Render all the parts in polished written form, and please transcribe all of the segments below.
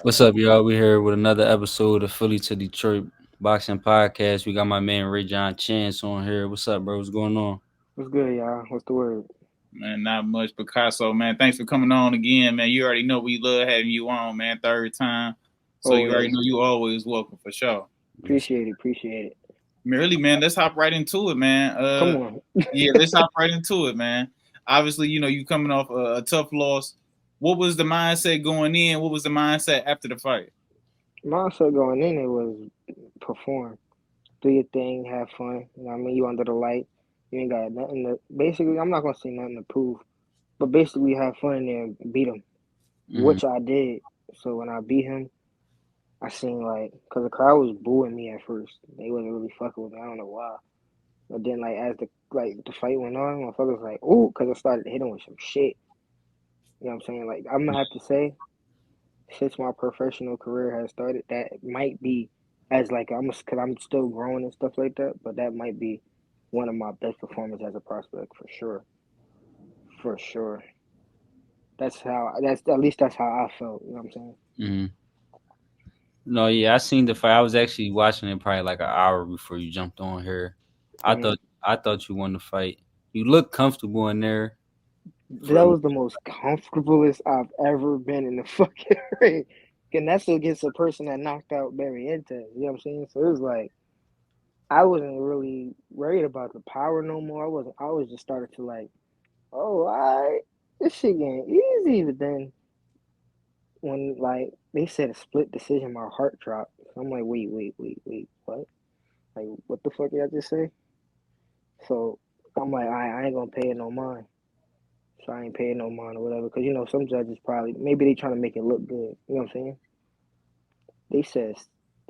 What's up, y'all? We here with another episode of Philly to Detroit Boxing Podcast. We got my man Rajon Chance on here. What's up, bro? What's going on? What's good, y'all? What's the word? Man, not much Picasso, man. Thanks for coming on again, man. You already know we love having you on, man. Third time. So you already Always know you always welcome for sure. Yes. appreciate it. Really, man, let's hop right into it, man. Come on. Yeah, let's hop right into it, man. Obviously, you coming off a tough loss. What was the mindset going in? What was the mindset after the fight? Mindset going in, it was perform. Do your thing, have fun. You know what I mean? You under the light. You ain't got nothing to. Basically, I'm not going to say nothing to prove, but basically, have fun in there and beat him, Mm-hmm. which I did. So when I beat him, I seen like, because the crowd was booing me at first. They wasn't really fucking with me. I don't know why. But then, like, as the fight went on, motherfuckers like, ooh, because I started hitting with some shit. You know what I'm saying? Like, I'm going to have to say, since my professional career has started, that might be as like because I'm still growing and stuff like that. But that might be one of my best performances as a prospect for sure, for sure. That's at least that's how I felt. You know what I'm saying? Mm-hmm. No, yeah, I seen the fight. I was actually watching it probably like an hour before you jumped on here. I Hmm. thought I thought you won the fight. You look comfortable in there. That For was the most comfortablest I've ever been in the fucking ring. And that's against a person that knocked out Barry Ente. You know what I'm saying? So it was like I wasn't really worried about the power no more. I wasn't. I was just started to like, oh, alright, this shit getting easy. But then when like they said a split decision, my heart dropped. I'm like, wait, what? Like, what the fuck did I just say? So I'm like, I ain't gonna pay it no mind. So I ain't paying no mind or whatever. Cause some judges probably maybe they trying to make it look good. You know what I'm saying? They said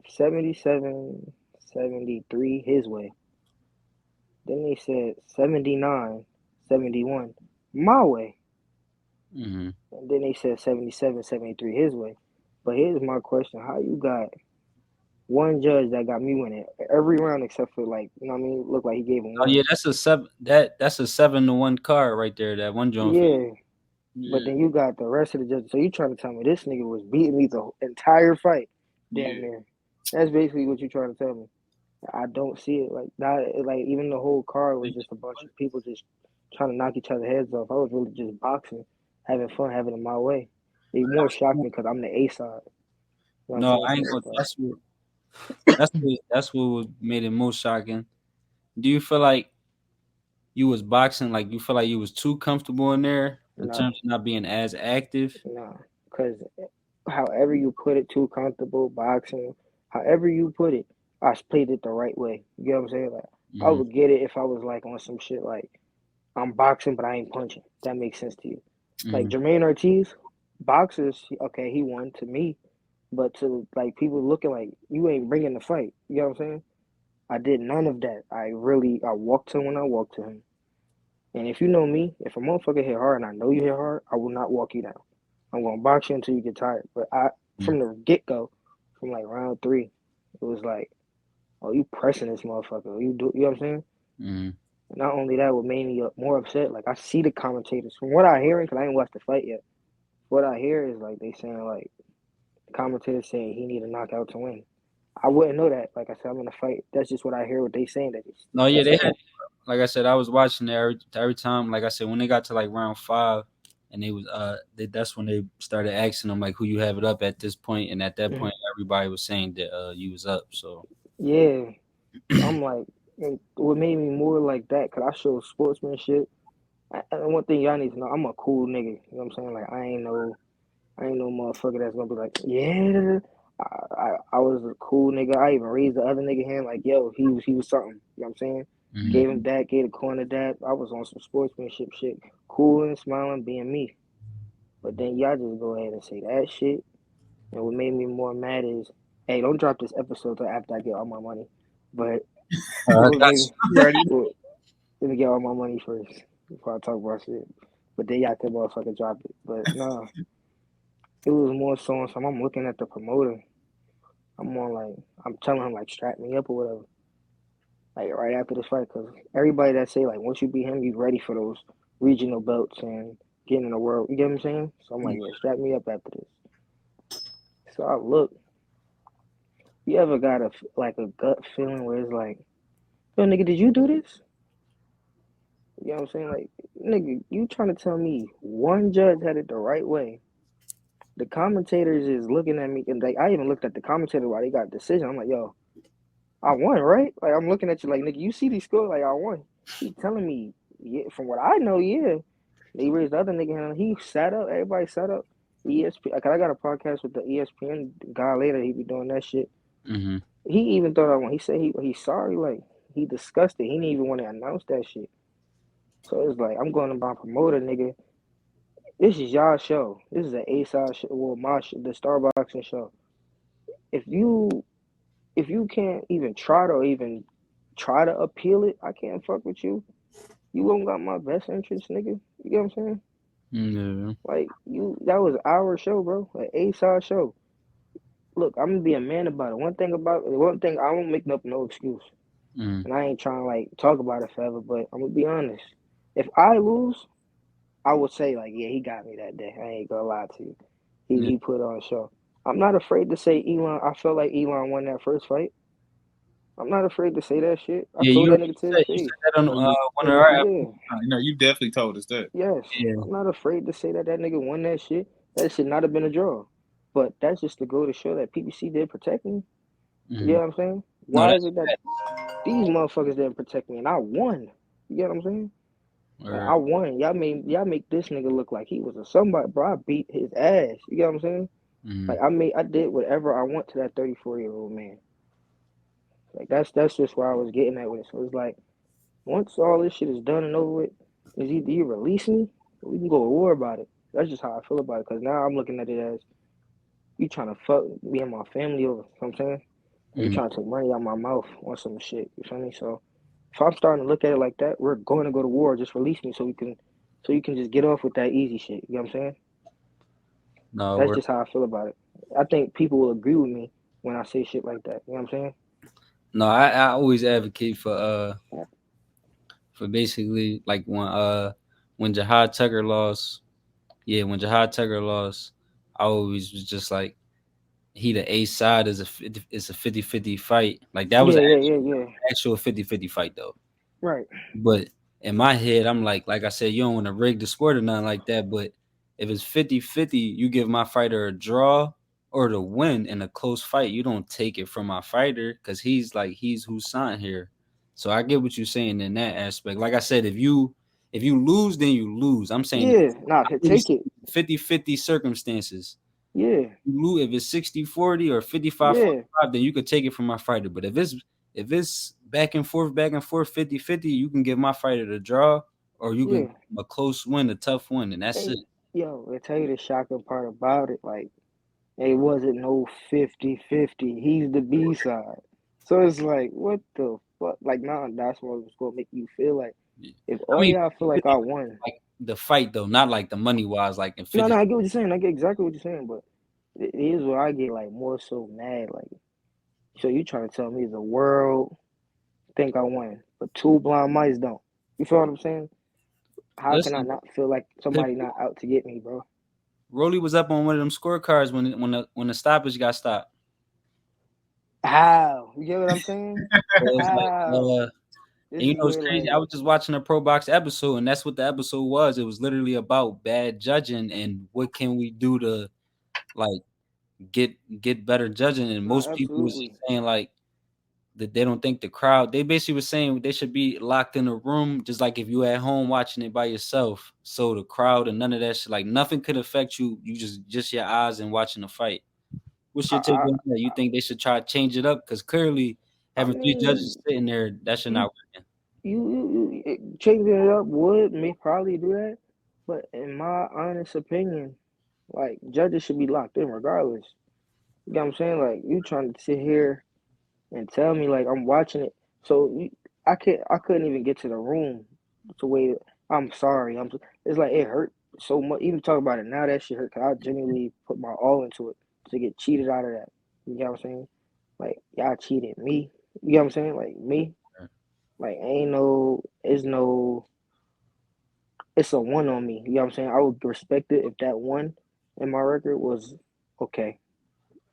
77, 73 his way. Then they said 79, 71 my way. mm-hmm. And then they said 77, 73 his way. But here's my question: how you got one judge that got me winning every round except for like, you know what I mean? Looked like he gave him Oh yeah, one. that's a 7-1 card right there. That one joint for Yeah, but Yeah, then you got the rest of the judges. So you trying to tell me this nigga was beating me the entire fight, damn yeah. near. That's basically what you trying to tell me. I don't see it like that. Like even the whole card was just a bunch of people just trying to knock each other's heads off. I was really just boxing, having fun, having it my way. It more shocked me because I'm the A side. You know what I'm no, saying? I So ain't gonna. it's like, That's what made it most shocking. Do you feel like you was boxing like you feel like you was too comfortable in there in no, terms of not being as active? no, because however you put it, too comfortable boxing, however you put it, I played it the right way. You know what I'm saying? Like I Hmm. would get it if I was like on some shit like I'm boxing but I ain't punching. That makes sense to you. Like Hmm. Jermaine Ortiz, boxers, okay, he won to me, but to like people looking like you ain't bringing the fight. You know what I'm saying? I did none of that. I walked to him when I walked to him. And if you know me, if a motherfucker hit hard and I know you hit hard, I will not walk you down. I'm gonna box you until you get tired. But from the get go, from like round three, it was like, oh, you pressing this motherfucker. You know what I'm saying? Hmm. Not only that, what made me more upset, like I see the commentators from what I hear, because I ain't watched the fight yet. What I hear is like they saying like the commentators saying he need a knockout to win. I wouldn't know that. Like I said, I'm in a fight. That's just what I hear. What they saying that No, yeah, that's they what had. Like I said, I was watching it every time. Like I said, when they got to like round five, and that's when they started asking them like who you have it up at this point, and at that point, everybody was saying that you was up. So yeah. So I'm like, and what made me more like that? Cause I show sportsmanship. And one thing y'all need to know, I'm a cool nigga. You know what I'm saying? Like I ain't no motherfucker that's gonna be like, yeah. I was a cool nigga. I even raised the other nigga hand like, yo, he was something. You know what I'm saying? hmm. Gave him that, gave the corner that. I was on some sportsmanship shit, cool and smiling, being me. But then y'all just go ahead and say that shit. And what made me more mad is, hey, don't drop this episode till after I get all my money. But I what got made me, You already what, let me get all my money first before I talk about shit. But then y'all could motherfucker drop it. But nah, it was more so on some. I'm looking at the promoter. I'm on like I'm telling him like strap me up or whatever. Like right after this fight, cause everybody that say like once you beat him, you ready for those regional belts and getting in the world. You get what I'm saying? So I'm like, you. yeah, strap me up after this. So I look. You ever got a gut feeling where it's like, yo, nigga, did you do this? You know what I'm saying? Like, nigga, you trying to tell me one judge had it the right way? The commentators is looking at me, and like, I even looked at the commentator while they got the decision. I'm like, yo, I won, right? Like, I'm looking at you like, nigga, you see these scores? Like, I won. He telling me, yeah, from what I know, yeah. They raised the other nigga hand. He sat up. Everybody sat up. ESPN. Cause I got a podcast with the ESPN guy later. He be doing that shit. Mm-hmm. He even thought I won. He said he's sorry. Like he disgusted. He didn't even want to announce that shit. So it's like I'm going to my promoter, nigga. This is y'all show. This is an A-side show. Well, the Starboxing show. If you can't even try to appeal it, I can't fuck with you. You don't got my best interest, nigga. You get what I'm saying? Yeah. Like that was our show, bro. An A-side show. Look, I'm gonna be a man about it. One thing, I won't make up no excuse, Mm. and I ain't trying to like talk about it forever. But I'm gonna be honest. If I lose, I would say like, yeah, he got me that day. I ain't gonna lie to you. Yeah. He put on a show. I'm not afraid to say Elon. I felt like Elon won that first fight. I'm not afraid to say that shit. I Yeah, told you that nigga to his you face. said that on No, you, one of our Yeah, no, you definitely told us that. yes. yeah. I'm not afraid to say that nigga won that shit. That should not have been a draw. But that's just to go to show that PBC did protect me. You Mm-hmm. know what I'm saying? No, Why is that's it that these motherfuckers didn't protect me and I won? You get what I'm saying? Like or I won. Y'all make this nigga look like he was a somebody, bro. I beat his ass. You get what I'm saying? mm-hmm. Like I did whatever I want to that 34-year-old man. Like that's just where I was getting at with it. So it's like once all this shit is done and over with, is either you release me or we can go to war about it. That's just how I feel about it. Cause now I'm looking at it as you trying to fuck me and my family over. You know what I'm saying? Like you Mm-hmm. trying to take money out my mouth on some shit. You feel me? So if I'm starting to look at it like that, we're going to go to war. Just release me so you can just get off with that easy shit. You know what I'm saying? No, That's we're just how I feel about it. I think people will agree with me when I say shit like that. You know what I'm saying? no. I always advocate for basically like when Jahad Tucker lost. Yeah, when Jahad Tucker lost, I always was just like he the A side is a 50-50 fight. Like that was Yeah, an yeah, yeah, yeah. actual 50-50 fight though. Right. But in my head, I'm like I said, you don't want to rig the sport or nothing like that. But if it's 50-50, you give my fighter a draw or the win in a close fight. You don't take it from my fighter because he's Husan here. So I get what you're saying in that aspect. Like I said, if you lose, then you lose. I'm saying Yeah. Nah, take it. 50-50 circumstances. Yeah. You lose if it's 60-40 or 55 Yeah. 45, then you could take it from my fighter. But if it's back and forth, 50-50, you can give my fighter the draw or you can Yeah. give him a close win, a tough win, and that's it. And yo, I tell you the shocking part about it, like it wasn't no 50-50. He's the B side. So it's like, what the fuck? Like, nah, that's what was gonna make you feel like if I all mean, y'all feel like I won. like the fight though, not like the money wise, like in No, 50. no, I get what you're saying. I get exactly what you're saying, but here's where I get like more so mad. Like, so you trying to tell me the world think I won, but two blind mice don't. You feel what I'm saying? How can I Listen, not feel like somebody not out to get me, bro? Rolly was up on one of them scorecards when the stoppage got stopped. How? You get what I'm saying? So it's like, How? and This you is know, it's where crazy. I like was just watching a Pro Box episode, and that's what the episode was. It was literally about bad judging and what can we do to like get better judging. And no, most people was just absolutely. saying like that they don't think the crowd. They basically was saying they should be locked in a room, just like if you at home watching it by yourself. So the crowd and none of that shit, like nothing could affect you. You just your eyes and watching the fight. What's I your take I, on that? You think they should try to change it up? Because clearly I having three mean, judges sitting there, that should you not work. changing it up would may probably do that, but in my honest opinion, like judges should be locked in regardless. You know what I'm saying? Like you trying to sit here and tell me like I'm watching it, so I couldn't even get to the room to wait. I'm sorry. It's like it hurt so much. Even talk about it now, that shit hurt. Cause I genuinely put my all into it to get cheated out of that. You know what I'm saying? Like y'all cheated me. You know what I'm saying? Like me. Like ain't no, it's no, it's a one on me. You know what I'm saying? I would respect it if that one in my record was okay.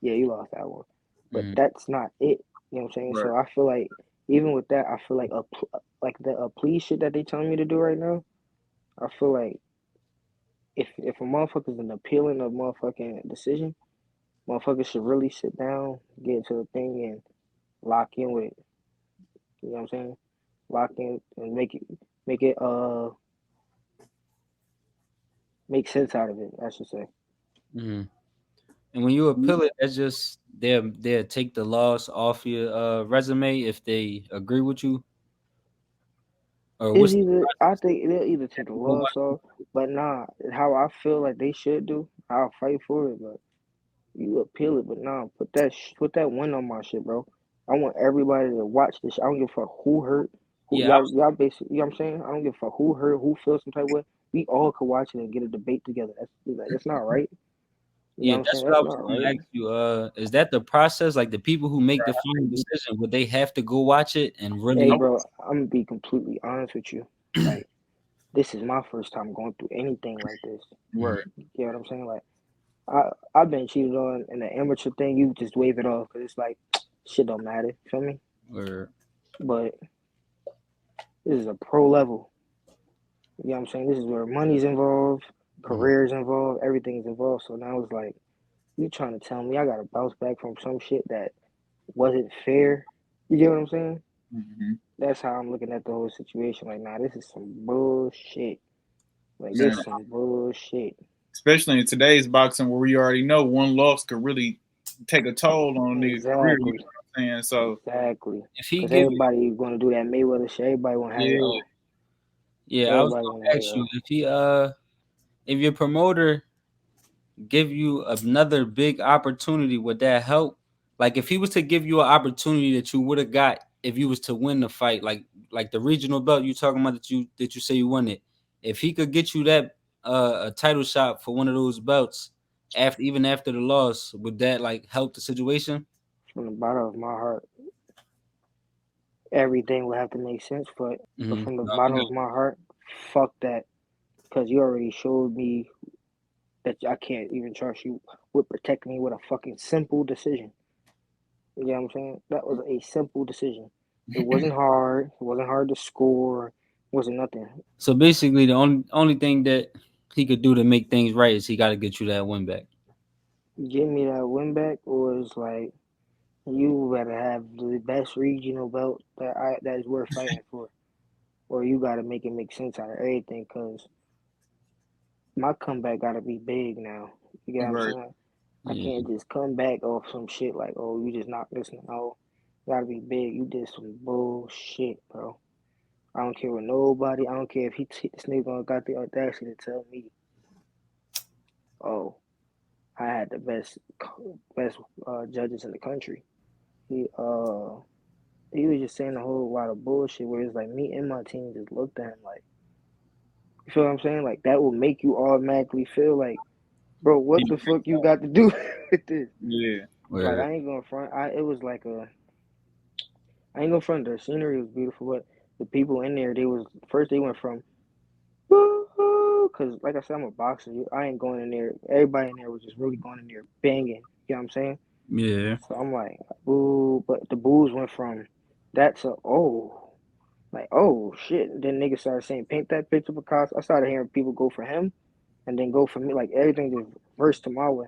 Yeah, you lost that one. But Mm-hmm. that's not it. You know what I'm saying? Right. So I feel like even with that, I feel like like the plea shit that they telling me to do right now. I feel like if a motherfucker's an appealing a motherfucking decision, motherfuckers should really sit down, get into the thing, and lock in with it. You know what I'm saying? Lock in and make it make sense out of it. I should say. Mm-hmm. And when you appeal it, that's just they'll take the loss off your resume if they agree with you, or It's what's the either I process? think they'll either take the Go loss by- off, but nah. How I feel like they should do, I'll fight for it. But you appeal it, but nah. Put that win on my shit, bro. I want everybody to watch this. I don't give a fuck who hurt, who Yeah, y'all basically. You know what I'm saying? I don't give a fuck who hurt, who feels some type of way. We all could watch it and get a debate together. That's not right. You know yeah, what I'm saying? that's what I That's was not going to right. ask you. Is that the process? Like the people who make the final decision, would they have to go watch it and Hey, really? bro, I'm gonna be completely honest with you. Like, this is my first time going through anything like this. Mhm. Right. You know what I'm saying? Like, I've been cheated on in the amateur thing. You just wave it off because it's like shit don't matter. Feel me? Or But this is a pro level. You know what I'm saying? This is where money's involved, Mhm. careers involved, everything's involved. So now it's like you trying to tell me I gotta bounce back from some shit that wasn't fair. You get what I'm saying? Mm-hmm. That's how I'm looking at the whole situation. Like, nah, this is some bullshit. Like, Man, this some bullshit. especially in today's boxing where we already know one loss could really take a toll on a nigga's career. You know Exactly. what I'm saying? So Exactly. if he Because give you, everybody gonna do that Mayweather shit. Everybody wanna have it yeah, all. yeah, I was Everybody wanna going have to it ask you all. if your promoter give you another big opportunity, would that help? Like if he was to give you an opportunity that you would have got if you was to win the fight, like the regional belt you talking about that you say you won it. If he could get you that a title shot for one of those belts after the loss, would that like help the situation? From the bottom of my heart, everything would have to make sense. But Mm-hmm. from the No, bottom of my heart, fuck that. Because you already showed me that I can't even trust you with protecting me with a fucking simple decision. You know what I'm saying? That was a simple decision. It wasn't hard. It wasn't hard to score. It wasn't nothing. so basically, the only thing that he could do to make things right is he got to get you that win back. Getting me that win back was like you better have the best regional belt that is worth fighting for, or you got to make it make sense out of everything. Cause my comeback got to be big now. You get what I'm right. saying? I Yeah, can't just come back off some shit like, oh, you just knocked this. No, gotta be big. You did some bullshit, bro. I don't care what nobody. I don't care if this nigga got the audacity to tell me, oh, I had the best judges in the country. He uh he was just saying a whole lot of bullshit where it's like me and my team just looked at him like, you feel what I'm saying? Like that will make you automatically feel like, bro, what the fuck you got to do with this? Yeah. Like where I ain't gonna front. It was like I ain't gonna front. The scenery was beautiful, but the people in there, they was first they went from because like I said, I'm a boxer. I ain't going in there. Everybody in there was just really going in there banging. You know what I'm saying? yeah. So I'm like, boo. But the boos went from that to oh, like oh shit. And then niggas started saying paint that picture for Picasso. I started hearing people go for him and then go for me. Like everything just versed to my way.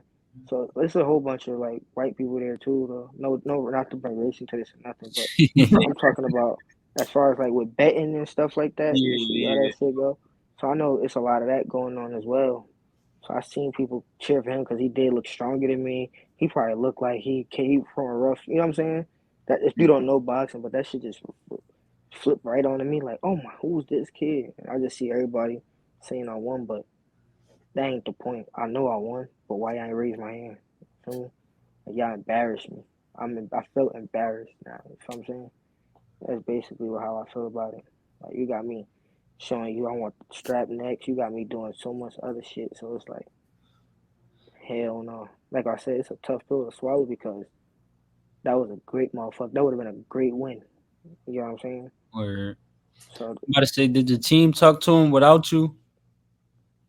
So there's a whole bunch of like white people there too. Though. No, not to bring race into this or nothing, but I'm talking about as far as like with betting and stuff like that. You Yeah, see how that yeah. shit go. So I know it's a lot of that going on as well. So I seen people cheer for him because he did look stronger than me. He probably looked like he came from a rough. You know what I'm saying? That if you don't know boxing, but that shit just flipped right onto me. Like, oh my, who's this kid? And I just see everybody saying I won, but that ain't the point. I know I won, but why I ain't raise my hand? Feel me? Like, y'all embarrassed me. I felt embarrassed now. You know what I'm saying? That's basically how I feel about it. Like you got me showing you I want strap next. You got me doing so much other shit. So it's like hell no. Like I said, it's a tough pill to swallow because that was a great motherfucker. That would have been a great win. You know what I'm saying? Where So I'm about to say, did the team talk to him without you?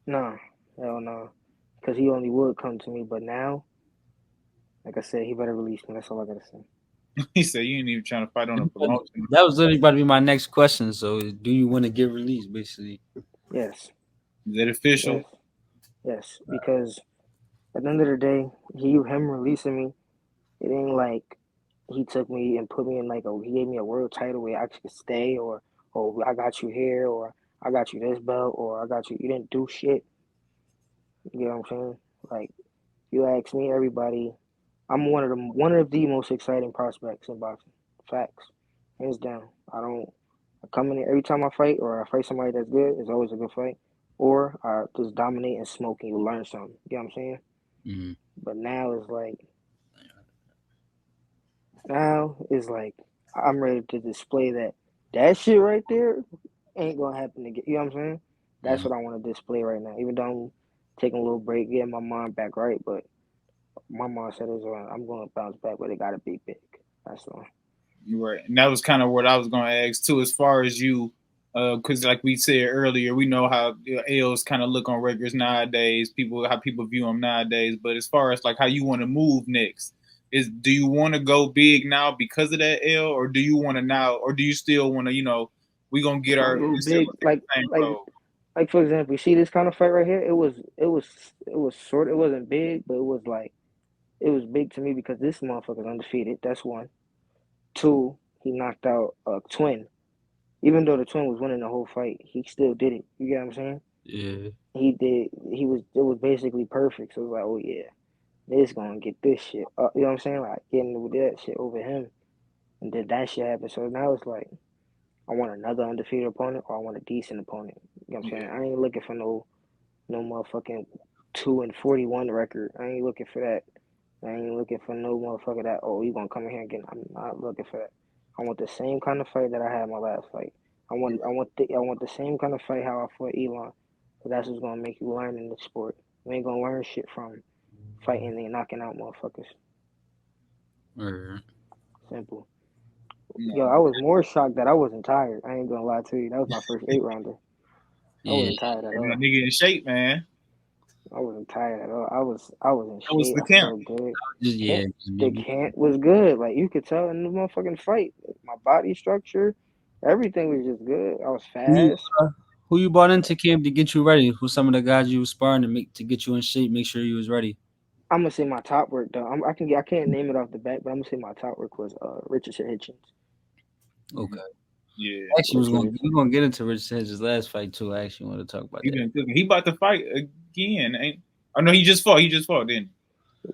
nah, hell no. Because he only would come to me, but now Like I said, he better release me. That's all I gotta say. He said you ain't even trying to fight on a promotion. That was literally about to be my next question. So, do you want to get released, basically? Yes, Is that yes, official? yes. Because at the end of the day, him releasing me, it ain't like he took me and put me in like he gave me a world title where I could stay, or I got you here, or I got you this belt, or I got you. You didn't do shit. You know what I'm saying? Like you ask me, everybody, I'm one of the most exciting prospects in boxing. Facts, hands down. I come in here every time I fight, or I fight somebody that's good. It's always a good fight. Or I just dominate and smoke, and you learn something. You know what I'm saying? Mm-hmm. But now it's like I'm ready to display that shit right there ain't gonna happen again. You know what I'm saying? That's Mm-hmm. what I want to display right now. Even though I'm taking a little break, getting my mind back right, but my mom said I'm going to bounce back, but it got to be big. That's all. Right, and that was kind of what I was going to ask too, as far as you, because like we said earlier, we know how L's kind of look on records nowadays. How people view them nowadays. But as far as like how you want to move next, do you want to go big now because of that L, or do you want to now, or do you still want to, we gonna get So our, a little we still big, gonna take the same road? like for example, you see this kind of fight right here. It was sort. It wasn't big, but it was big to me because this motherfucker's undefeated. That's one. Two, he knocked out a twin. Even though the twin was winning the whole fight, he still did it. You get what I'm saying? Yeah. He did. It was basically perfect. So it was like, oh yeah, this gonna get this shit. You know what I'm saying? Like getting with that shit over him, and then that shit happened. So now it's like I want another undefeated opponent, or I want a decent opponent. You know what I'm saying? Yeah, I ain't looking for no motherfucking 2-41 record. I ain't looking for that. I ain't looking for no motherfucker that you gonna come in here again. I'm not looking for that. I want the same kind of fight that I had in my last fight. I want the same kind of fight how I fought Elon. Cause that's what's gonna make you learn in the sport. You ain't gonna learn shit from fighting and knocking out motherfuckers. Or Simple. Yo, no, I was more shocked that I wasn't tired. I ain't gonna lie to you. That was my first 8 rounder. I yeah, wasn't tired at that all. nigga in shape, man. I wasn't tired at all. I was in That was shape. the I camp. felt good. just Camp yeah, just the maybe. camp was good. Like you could tell in the motherfucking fight. My body structure, everything was just good. I was Who you fast. uh, who you brought into camp to get you ready? Who some of the guys you was sparring to get you in shape, make sure you was ready? I'm gonna say my top work though. I can't name it off the bat, but I'm gonna say my top work was Richardson Hitchens. Okay. Yeah, Actually, Richard. we gonna get into Rich Hedges' last fight too. I actually want to talk about he that. been cooking. He about to fight again. Ain't? Oh no, he just fought. He just fought, didn't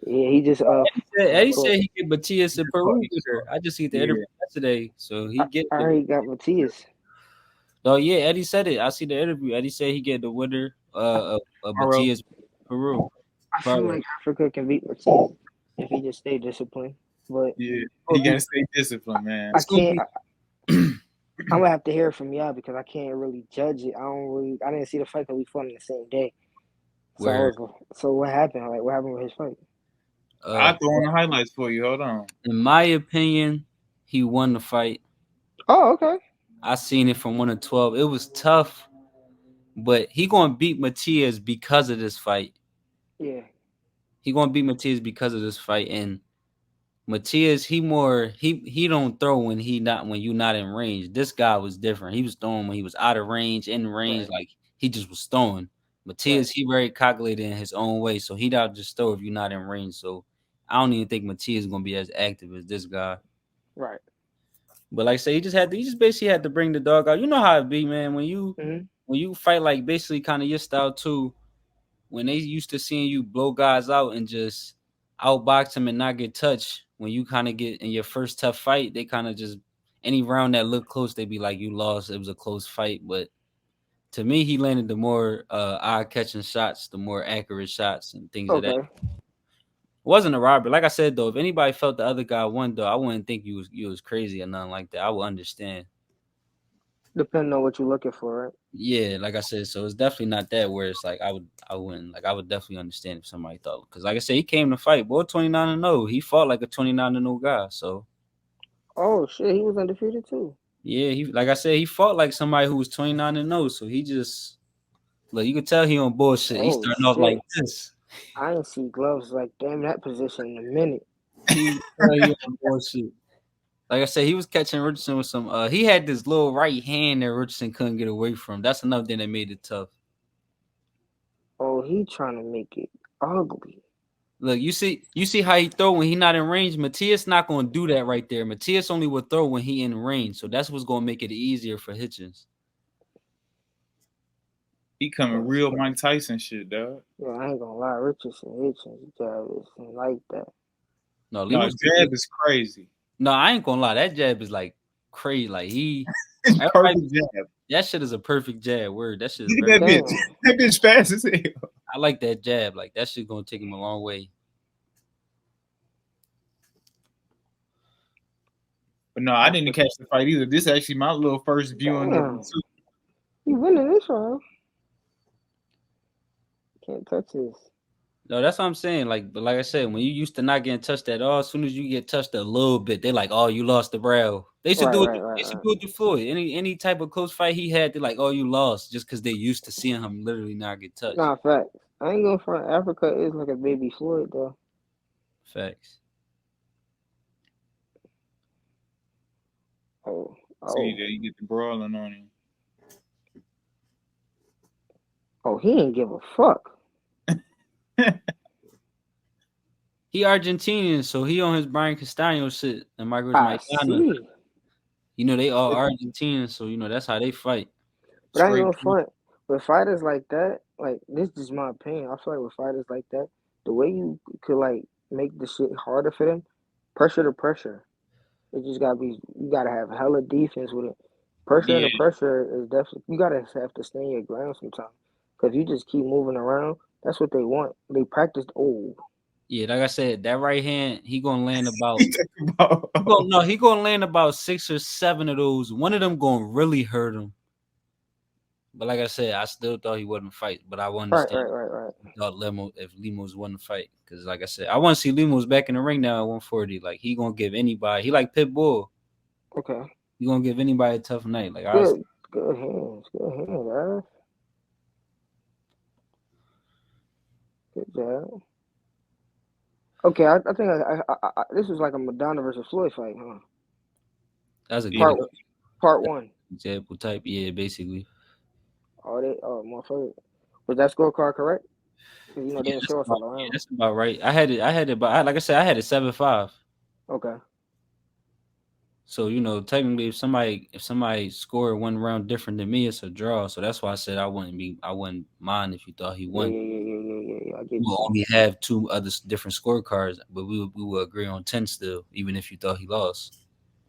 Yeah, he just Eddie fought. said he get Matias he? in Just fought. Peru He with just her. fought. I just see the interview Yeah. yesterday, so he I, get I the. already got Matias. Oh yeah, Eddie said it. I see the interview. Eddie said he get the winner of Tomorrow. Matias Peru. I feel Probably. like Africa can beat Matias if he just stay disciplined. But Yeah, he Gonna be- gotta stay disciplined, man. I It's gonna can't. be. I'm gonna have to hear from y'all because I can't really judge it. I didn't see the fight because we fought on the same day. So Where so what happened? Like what happened with his fight? I'll throw on the highlights for you. Hold on. in my opinion, he won the fight. Oh, okay. I seen it from 1 to 12. It was tough, but he gonna beat Matias because of this fight. Yeah. He gonna beat Matias because of this fight. And Matias, he don't throw when you not in range. This guy was different. He was throwing when he was out of range, in range, Right. like he just was throwing. Right. Matias, he very calculated in his own way, so he not just throw if you're not in range. So I don't even think Matias is gonna be as active as this guy. Right. But like I say, he just basically had to bring the dog out. You know how it be, man. Hmm. When you fight like basically kind of your style too, when they used to seeing you blow guys out and just outbox them and not get touched, when you kind of get in your first tough fight, they kind of just any round that looked close, they be like, you lost. It was a close fight. But to me, he landed the more eye catching shots, the more accurate shots and things of that. Okay. It wasn't a robbery. Like I said though, if anybody felt the other guy won though, I wouldn't think you was crazy or nothing like that. I would understand. Depending on what you're looking for, right? Yeah, like I said, so it's definitely not that where it's like I wouldn't like I would definitely understand if somebody thought because like I said, he came to fight, boy, 29-0. He fought like a 29-0 guy. So Oh shit, he was undefeated too. yeah, he like I said, he fought like somebody who was 29-0. So he just look, you could tell he on bullshit. He's Oh starting off like shit. this. I didn't see gloves like damn that position in a minute. he on bullshit. Like I said, he was catching Richardson with some. He had this little right hand that Richardson couldn't get away from. That's another thing that made it tough. Oh, he trying to make it ugly. Look, you see how he throw when he not in range. Matias not gonna do that right there. Matias only will throw when he in range, so that's what's gonna make it easier for Hitchens. He coming real Mike Tyson shit, dog. Yeah, I ain't gonna lie, Richardson jab is like that. No, No, jab is crazy. No, I ain't gonna lie. That jab is like crazy. Like perfect jab. That shit is a perfect jab. Word. That shit is Look at that bitch. That bitch fast as hell. I like that jab. Like that shit gonna take him a long way. But no, I didn't catch the fight either. This is actually my little first viewing of the two. You winning this one. Can't touch this. No, that's what I'm saying. Like, but like I said, when you used to not getting touched at all, as soon as you get touched a little bit, they're like, "Oh, you lost the round." They should do it. They should do it to Floyd. Any type of close fight he had, they're like, "Oh, you lost," just because they used to seeing him literally not get touched. Nah, facts. I ain't going front. Africa is like a baby Floyd though. Facts. Oh. See, there you get the brawling on him. Oh, he didn't give a fuck. He Argentinian, so he on his Brian Castaño shit and Marcos Maidana. You know, they all Argentinians, so you know that's how they fight. But I ain't gonna front. With fighters like that, like this is my opinion. I feel like with fighters like that, the way you could like make the shit harder for them, pressure to pressure. It just gotta be. You gotta have hella defense with it. Pressure and the pressure is definitely. You gotta have to stand your ground sometimes. Because you just keep moving around, that's what they want. They practiced old. Yeah, like I said, that right hand, he gonna land about. He gonna land about 6 or 7 of those. One of them gonna really hurt him. But like I said, I still thought he wouldn't fight. But I want to understand. Right. Thought if Lemos wouldn't fight, because like I said, I want to see Lemos back in the ring now at 140. Like he gonna give anybody. He like Pitbull. Okay. He gonna give anybody a tough night. Like good hands, guys. Good job. Okay, I think I this was like a Madonna versus Floyd fight, huh? That's a part one. Example type, yeah, basically. Motherfucker. Was that scorecard correct? Because you know they didn't show us all around. Yeah, that's about right. I had it, but like I said, I had it 7-5. Okay. So you know, technically, if somebody scored one round different than me, it's a draw. So that's why I said I wouldn't mind if you thought he won. Yeah. I get we'll only have 2 other different scorecards, but we will agree on 10 still, even if you thought he lost.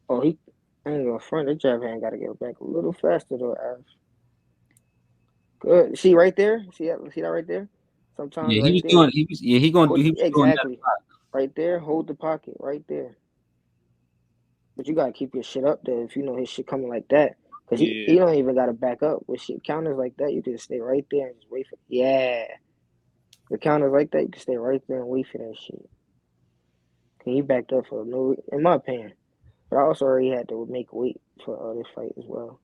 Oh, he ain't gonna front. The jab hand got to get back a little faster though, Ash. Good. See right there. See that right there. Sometimes yeah, right he was there. doing. He gonna do. He was exactly. Right there. Hold the pocket. Right there. But you gotta keep your shit up there if you know his shit coming like that. Cause he don't even gotta back up with shit counters like that. You can stay right there and just wait for the counters like that. You can stay right there and wait for that shit. And he backed up for no, in my opinion. But I also already had to make weight for this fight as well.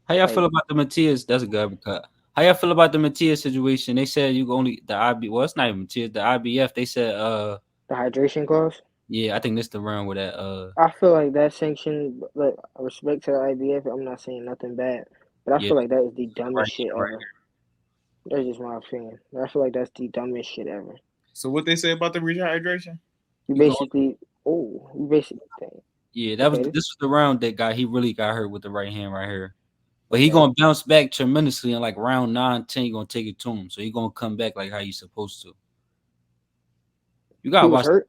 How y'all feel about the Matias? That's a good cut. How y'all feel about the Matias situation? They said you only the IB. Well, it's not even Matias. The IBF. They said the hydration clause. Yeah, I think this the round with that. I feel like that sanction. Like respect to the IBF. I'm not saying nothing bad, but I feel like that is the dumbest shit ever. That's just my opinion. I feel like that's the dumbest shit ever. So what they say about the rehydration? You basically. Yeah, that was this was the round that he really got hurt with the right hand right here. But he gonna bounce back tremendously in like round 9, 10. He gonna take it to him, so he gonna come back like how you supposed to. You gotta watch. Hurt?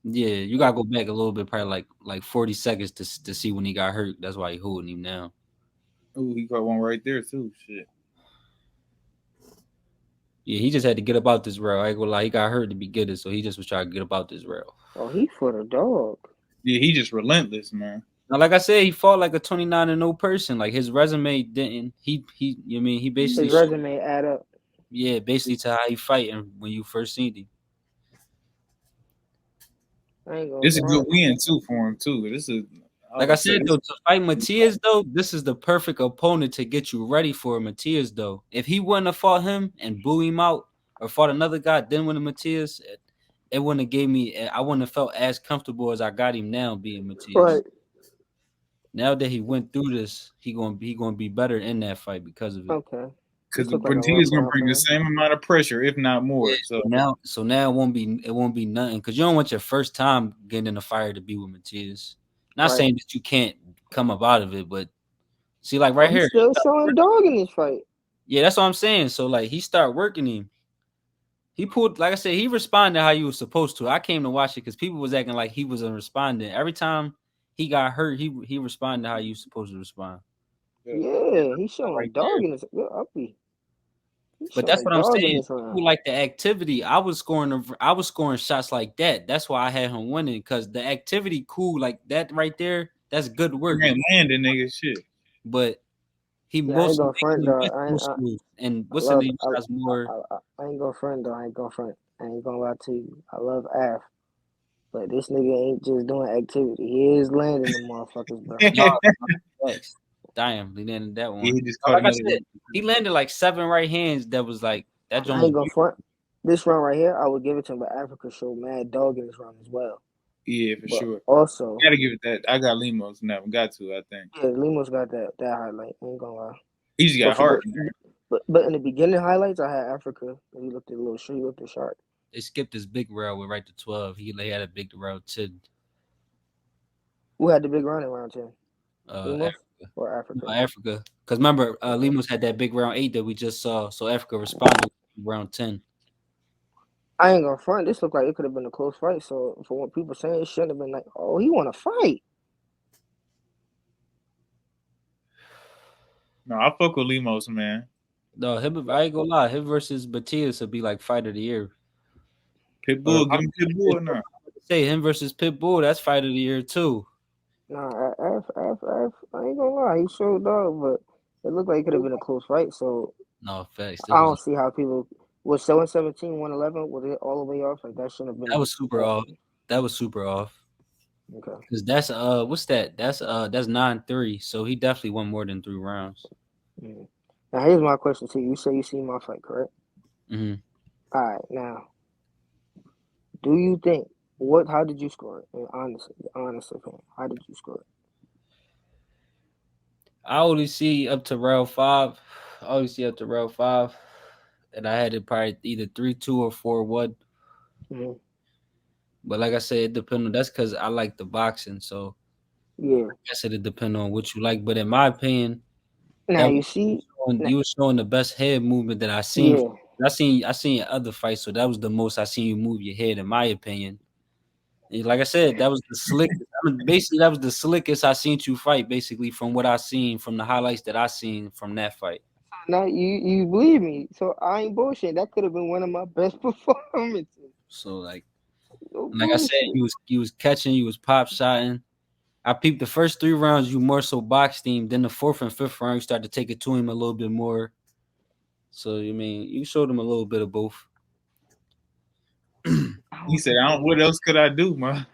Yeah, you gotta go back a little bit, probably like 40 seconds to see when he got hurt. That's why he holding him now. Oh, he got one right there too. Shit. Yeah, he just had to get about this rail. I ain't gonna lie, he got hurt to be good, so he just was trying to get about this rail. Oh, he for the dog. Yeah, he just relentless, man. Now, like I said, he fought like a 29-0 person. Like his resume didn't. He basically his resume add up. Yeah, basically to how he fighting when you first seen him. This is a good win too for him too. This is like I said though, to fight Matias though, this is the perfect opponent to get you ready for Matias though. If he wouldn't have fought him and blew him out, or fought another guy, then win a Matias, it wouldn't have gave me. I wouldn't have felt as comfortable as I got him now being Matias. Right. Now that he went through this, he gonna be better in that fight because of it. Okay. Because This look like a Brady rough is going to round bring for the him. same amount of pressure, if not Yeah. more. So So now it won't be nothing because you don't want your first time getting in the fire to be with Matias. Not Right. saying that you can't come up out of it, but see, like Oh, right he's here, still showing dog in this fight. yeah, that's what I'm saying. So like he started working him. He pulled, like I said, he responded how he was supposed to. I came to watch it because people was acting like he wasn't responding. Every time he got hurt, he responded how you supposed to respond. Yeah, he's showing Right there. dog in this. Good uppy. He's But that's showing what I'm dog in saying. this round. People like the activity. I was scoring shots like that. That's why I had him winning because the activity cool like that right there. That's good work. man, landing nigga shit. But he Yeah, I ain't most gonna front he though. missed most moves. And I what's the love name shots more? I ain't gonna front though. I ain't gonna front. I ain't gonna lie to you. I love Af, but this nigga ain't just doing activity. He is landing the motherfuckers, bro. No, facts. Damn, he landed that Yeah, one. he just caught Like I another said, one. he landed like 7 right hands. That was like that And joint I was ain't gonna front. This round right here, I would give it to him, but Africa showed mad dog in this round as well. Yeah, for But sure. also, Got to give it that. I got Limos in that one. Got to, I think. yeah, Limo's got that highlight. I ain't gonna lie. He just But got for heart. but in the beginning highlights, I had Africa. And he looked a little short. He looked sharp. they skipped his big rail with right to 12. They had a big rail to Who had the big round in round 10? Lemos Africa. or Africa? No, Africa. Because remember, Okay. Limos had that big round 8 that we just saw. So Africa responded with round 10. I ain't gonna front. This looked like it could have been a close fight. So for what people saying, it shouldn't have been like, oh, he want to fight. No, I fuck with Limos, man. No, I ain't gonna lie. Him versus Batias would be like fight of the year. Or Pitbull, give him Pitbull now. say him versus Pitbull, that's fight of the year too. Nah, I ain't gonna lie. He showed dog, but it looked like it could have been a close fight. So No facts. I don't see how people was 7-17, 111. Was it all the way off? Like that shouldn't have That been was super off. happening. That was super off. Okay. Cause that's what's that? That's 9-3. So he definitely won more than 3 rounds. Mm. Now here's my question to you. You say you seen my fight, correct? Mm-hmm. All right. Now, do you think what? How did you score it? And honest opinion. How did you score it? I only see up to round 5. I only see up to round 5. And I had it probably either 3-2 or 4-1. Mm-hmm. But like I said, it depends on that's because I like the boxing. So Yeah. I guess it depend on what you like. But in my opinion, Now that you see. you was showing the best head movement that I seen. Yeah. I seen your other fights, so that was the most I seen you move your head, in my opinion. And like I said, that was the slickest. Basically, that was the slickest I seen you fight. Basically, from what I seen from the highlights that I seen from that fight. Now you believe me, so I ain't bullshit. That could have been one of my best performances. So No like I said, bullshit. you was catching, you was pop shotting. I peeped the first 3 rounds, you more so boxed him. Then the 4th and 5th round, you started to take it to him a little bit more. So you mean you showed him a little bit of both. I He don't said, think "I it don't. What else could I do, man?"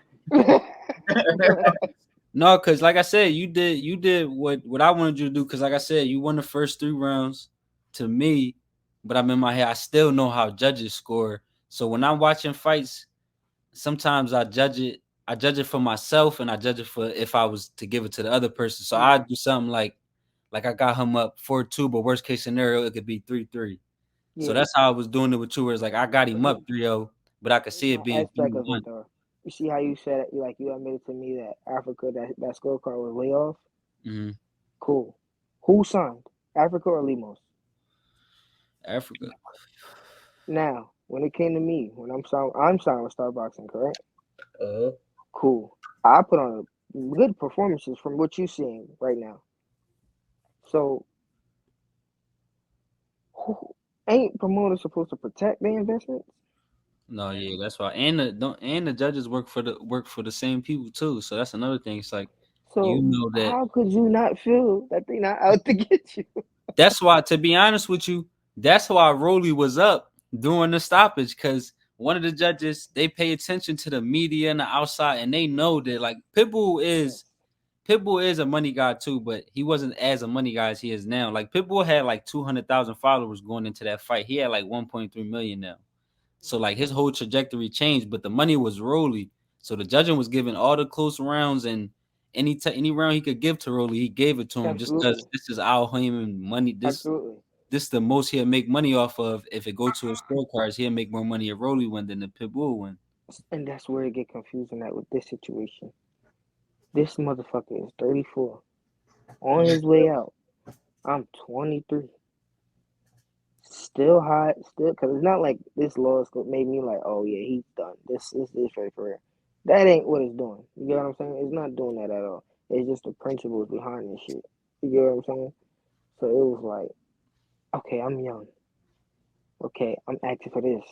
No, because like I said, you did what I wanted you to do. Because like I said, you won the first 3 rounds to me, but I'm in my head. I still know how judges score. So when I'm watching fights, sometimes I judge it. I judge it for myself, and I judge it for if I was to give it to the other person. So I do something like I got him up 4-2, but worst case scenario, it could be 3-3. So Yeah, that's how I was doing it with you. Where it's like I got him but up 3-0, but I could here's see it my being aspect of 3-1. it though. You see how you said it, like you admitted to me that Africa that scorecard was way off. Mm-hmm. Cool. Who signed? Africa or Lemos? Africa. Now, when it came to me, when I'm signed with Starboxing, correct? Cool. I put on good performances from what you're seeing right now. So, who, ain't promoters supposed to protect their investments? No, yeah, that's why. And the judges work for the same people too. So that's another thing. It's like you So, know that how could you not feel that they not out to get you? that's why. To be honest with you, that's why Rolly was up during the stoppage because one of the judges they pay attention to the media and the outside, and they know that like Pitbull is a money guy too, but he wasn't as a money guy as he is now. Like Pitbull had like 200,000 followers going into that fight. He had like 1.3 million now. So like his whole trajectory changed, but the money was Rolly. So the judging was giving all the close rounds, and any round he could give to Rolly, he gave it to him just because Absolutely, this is Al Heyman money. absolutely. This the most he'll make money off of. If it go to his scorecards, he'll make more money if Rolly win than the Pitbull win. And that's where it get confusing at with this situation. This motherfucker is 34, on his way out. I'm 23, still hot, still because it's not like this law school made me like, oh yeah, he's done. This for career. That ain't what it's doing. You get what I'm saying? It's not doing that at all. It's just the principles behind this shit. You get what I'm saying? So it was like, okay, I'm young. Okay, I'm asking for this.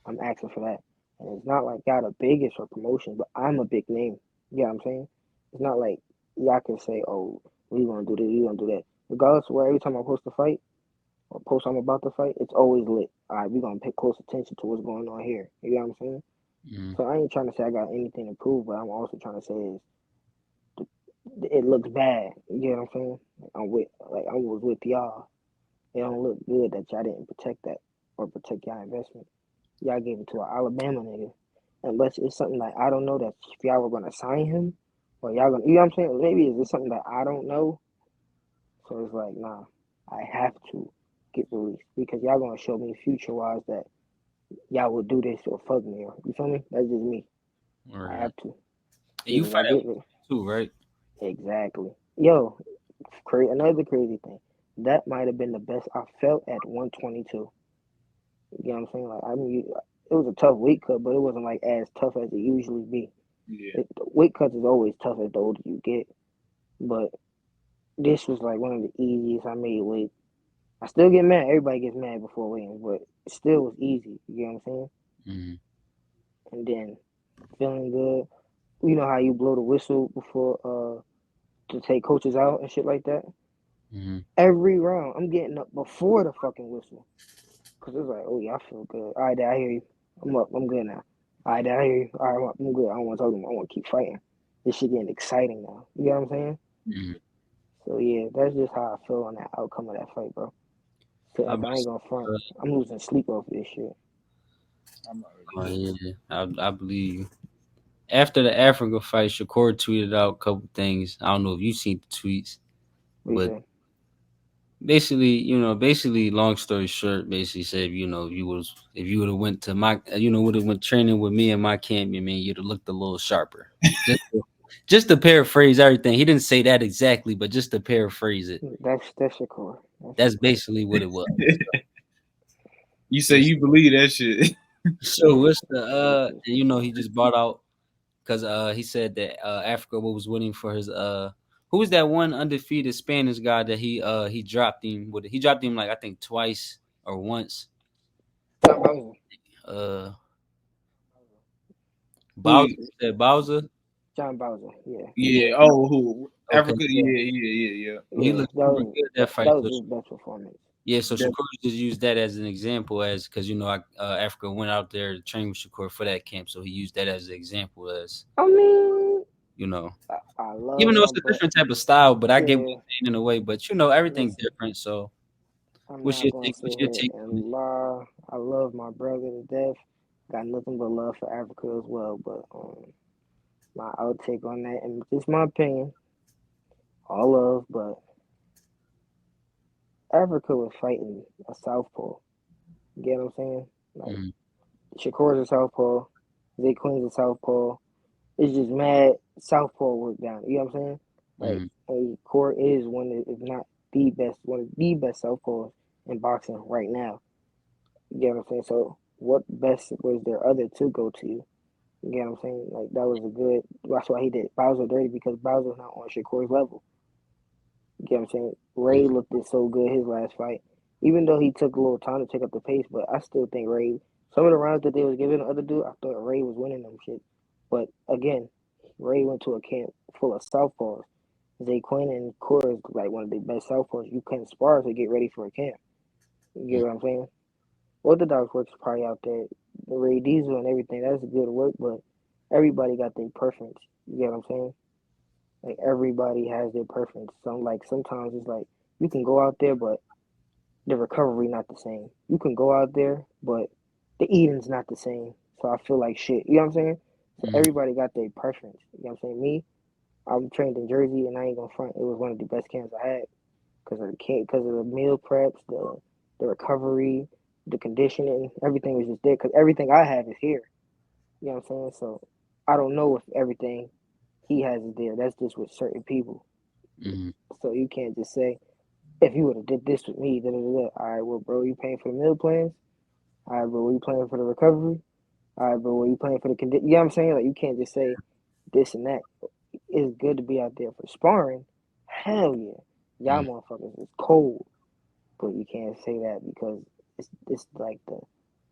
I'm asking for that. And it's not like y'all the biggest for promotion, but I'm a big name. You get what I'm saying? It's not like y'all can say, oh, we gonna do this, we gonna do that. Regardless of where every time I post a fight or post I'm about to fight, it's always lit. All right, we gonna pay close attention to what's going on here. You get what I'm saying? Mm-hmm. So I ain't trying to say I got anything to prove, but I'm also trying to say is it looks bad. You get what I'm saying? I was with y'all. It don't look good that y'all didn't protect that or protect y'all investment. Y'all gave it to an Alabama nigga. Unless it's something like I don't know that if y'all were gonna sign him or y'all gonna you know what I'm saying? Maybe it's something that I don't know. So it's like, nah, I have to get released because y'all gonna show me future wise that y'all would do this or fuck me or you feel me? That's just me. All I right. have to. And you Either y'all fight at get me. too, right? Exactly. Yo, another crazy thing. That might have been the best I felt at 122. You know what I'm saying? Like I mean, it was a tough weight cut, but it wasn't like as tough as it usually be. Yeah. The weight cuts is always tough as the older you get, but this was like one of the easiest I made weight. I still get mad. Everybody gets mad before weighing, but it still was easy. You know what I'm saying? Mm-hmm. And then feeling good. You know how you blow the whistle before to take coaches out and shit like that. Mm-hmm. Every round, I'm getting up before the fucking whistle. Cause it's like, oh yeah, I feel good. All right, Dad, I hear you. I'm up. I'm good now. All right, Dad, I hear you. All right, I'm good. I don't want to talk to him. I want to keep fighting. This shit getting exciting now. You know what I'm saying? Mm-hmm. So yeah, that's just how I feel on that outcome of that fight, bro. So I like, I ain't must, gonna front. I'm losing sleep over this shit. I'm already oh, losing. yeah, I believe you. After the Africa fight, Shakur tweeted out a couple things. I don't know if you seen the tweets, What you but say? basically, long story short, basically said, if you would have went to my, would have went training with me in my camp, you mean you'd have looked a little sharper. Just, just to paraphrase everything, he didn't say that exactly, but just to paraphrase it, That's your core. That's your that's core. basically what it was. You say Just you believe that shit. so what's the That's just he just brought out because he said that Africa was winning for his who was that one undefeated Spanish guy that he dropped him with he dropped him like I think twice or once. John Bowser. Uh Who Bowser, is you said Bowser? John Bowser. Yeah. yeah, oh who Okay, Africa, yeah. yeah. So he Yeah. looked super good that That fight. was So his best performance. yeah, so That, Shakur just used that as an example as because Africa went out there to train with Shakur for that camp, so he used that as an example as I mean, you know I love even though my it's a bro. different type of style, but I get what Yeah. you're saying in a way. But everything Listen, different. So I'm what's not your gonna take? sit What's your here take on it? and lie. I love my brother to death. Got nothing but love for Africa as well. But my outtake on that, and just my opinion, all love, but Africa was fighting a southpaw. You get what I'm saying? Like Mm-hmm. Shakur's a southpaw, Zay Queen's a southpaw. It's just mad southpaw work down. You know what I'm saying? Like Mm-hmm. Core is if not the best, one of the best southpaws in boxing right now. You get what I'm saying? So what best was there other to go to? You get what I'm saying? Like that was a good. That's why he did Bowser dirty because Bowser's not on Shakur's level. You get what I'm saying? Ray looked it so good his last fight, even though he took a little time to take up the pace. But I still think Ray. Some of the rounds that they was giving the other dude, I thought Ray was winning them shit. But again, Ray went to a camp full of southpaws. Zay Quinn and Core is like one of the best southpaws you can spar to get ready for a camp. You get what I'm saying? Orthodox works probably out there. The Ray Diesel and everything, that's good work, but everybody got their preference. You get what I'm saying? Like everybody has their preference. Sometimes it's like you can go out there but the recovery not the same. You can go out there but the eating's not the same. So I feel like shit. You know what I'm saying? So Mm. everybody got their preference. You know what I'm saying? Me, I'm trained in Jersey, and I ain't gonna front. It was one of the best camps I had because of the because of the meal preps, the recovery, the conditioning, everything was just there. Because everything I have is here. You know what I'm saying? So I don't know if everything he has is there. That's just with certain people. Mm. So you can't just say if you would have did this with me, da da da. All right, well, bro, you paying for the meal plans? All right, bro, you paying for the recovery? All right, bro, you playing for the condition? You know what I'm saying? Like you can't just say this and that. It's good to be out there for sparring. Hell yeah, y'all Mm. motherfuckers is cold, but you can't say that because it's like the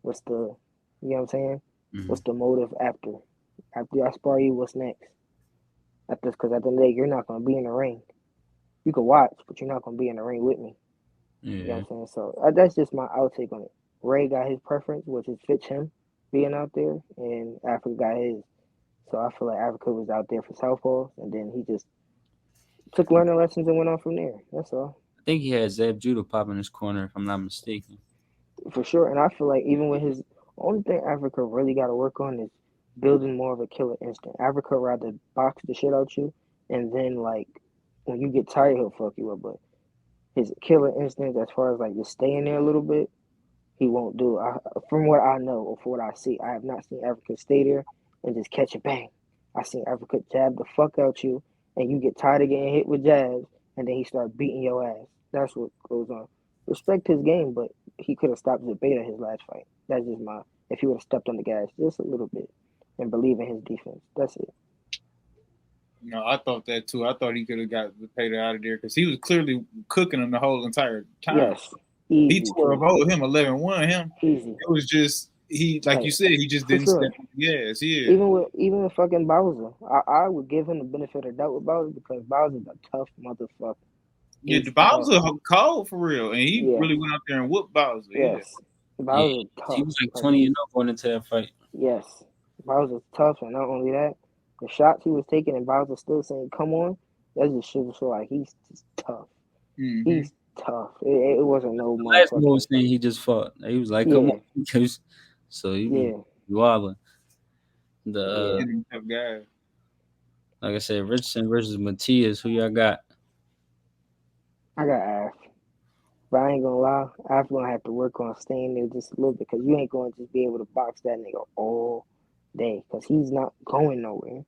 what's the you know what I'm saying? Mm. What's the motive after I spar you? What's next? At this because at the end of the day, you're not gonna be in the ring. You can watch, but you're not gonna be in the ring with me. You know Yeah. what I'm saying? So that's just my outtake on it. Ray got his preference, which is fits him being out there, and Africa got his. So I feel like Africa was out there for Southpaws, and then he just took learning lessons and went on from there. That's all. I think he had Zeb Judah pop in his corner, if I'm not mistaken. For sure. And I feel like even with his only thing Africa really got to work on is building more of a killer instinct. Africa rather box the shit out you, and then like when you get tired, he'll fuck you up. But his killer instinct, as far as like just staying there a little bit, he won't do. From what I know or from what I see, I have not seen Africa stay there and just catch a bang. I seen Africa jab the fuck out you, and you get tired of getting hit with jabs, and then he start beating your ass. That's what goes on. Respect his game, but he could have stopped Zabeta his last fight. That's just my. If he would have stepped on the gas just a little bit and believe in his defense, that's it. No, I thought that too. I thought he could have got the Pater out of there because he was clearly cooking him the whole entire time. Yes, He easy tore up too, over him 11-1 him. easy. It was just he like you Like said, he just for didn't step sure. on the gas. Yeah. Even with fucking Bowser, I would give him the benefit of doubt with Bowser because Bowser's a tough motherfucker. Yeah, the He's tough. Bowser cold for real. And he Yeah. really went out there and whooped Bowser, yeah. Yes. Yeah, Bowser's he tough. was like Like 20 he's and 0 going into that fight. yes. Bowser's tough, and not only that, the shots he was taking and Bowser still saying, "Come on," that just shows so like he's just tough. Mm-hmm. He's tough. It wasn't no The last one motherfucking was saying he just fought. He was like, "Come yeah, on," so he be yeah, wilding. The yeah. Tough guy. like I said, Richardson versus Matias. Who y'all got? I got Af, but I ain't gonna lie, Af gonna have to work on staying there just a little bit because you ain't gonna just be able to box that nigga all day because he's not going nowhere.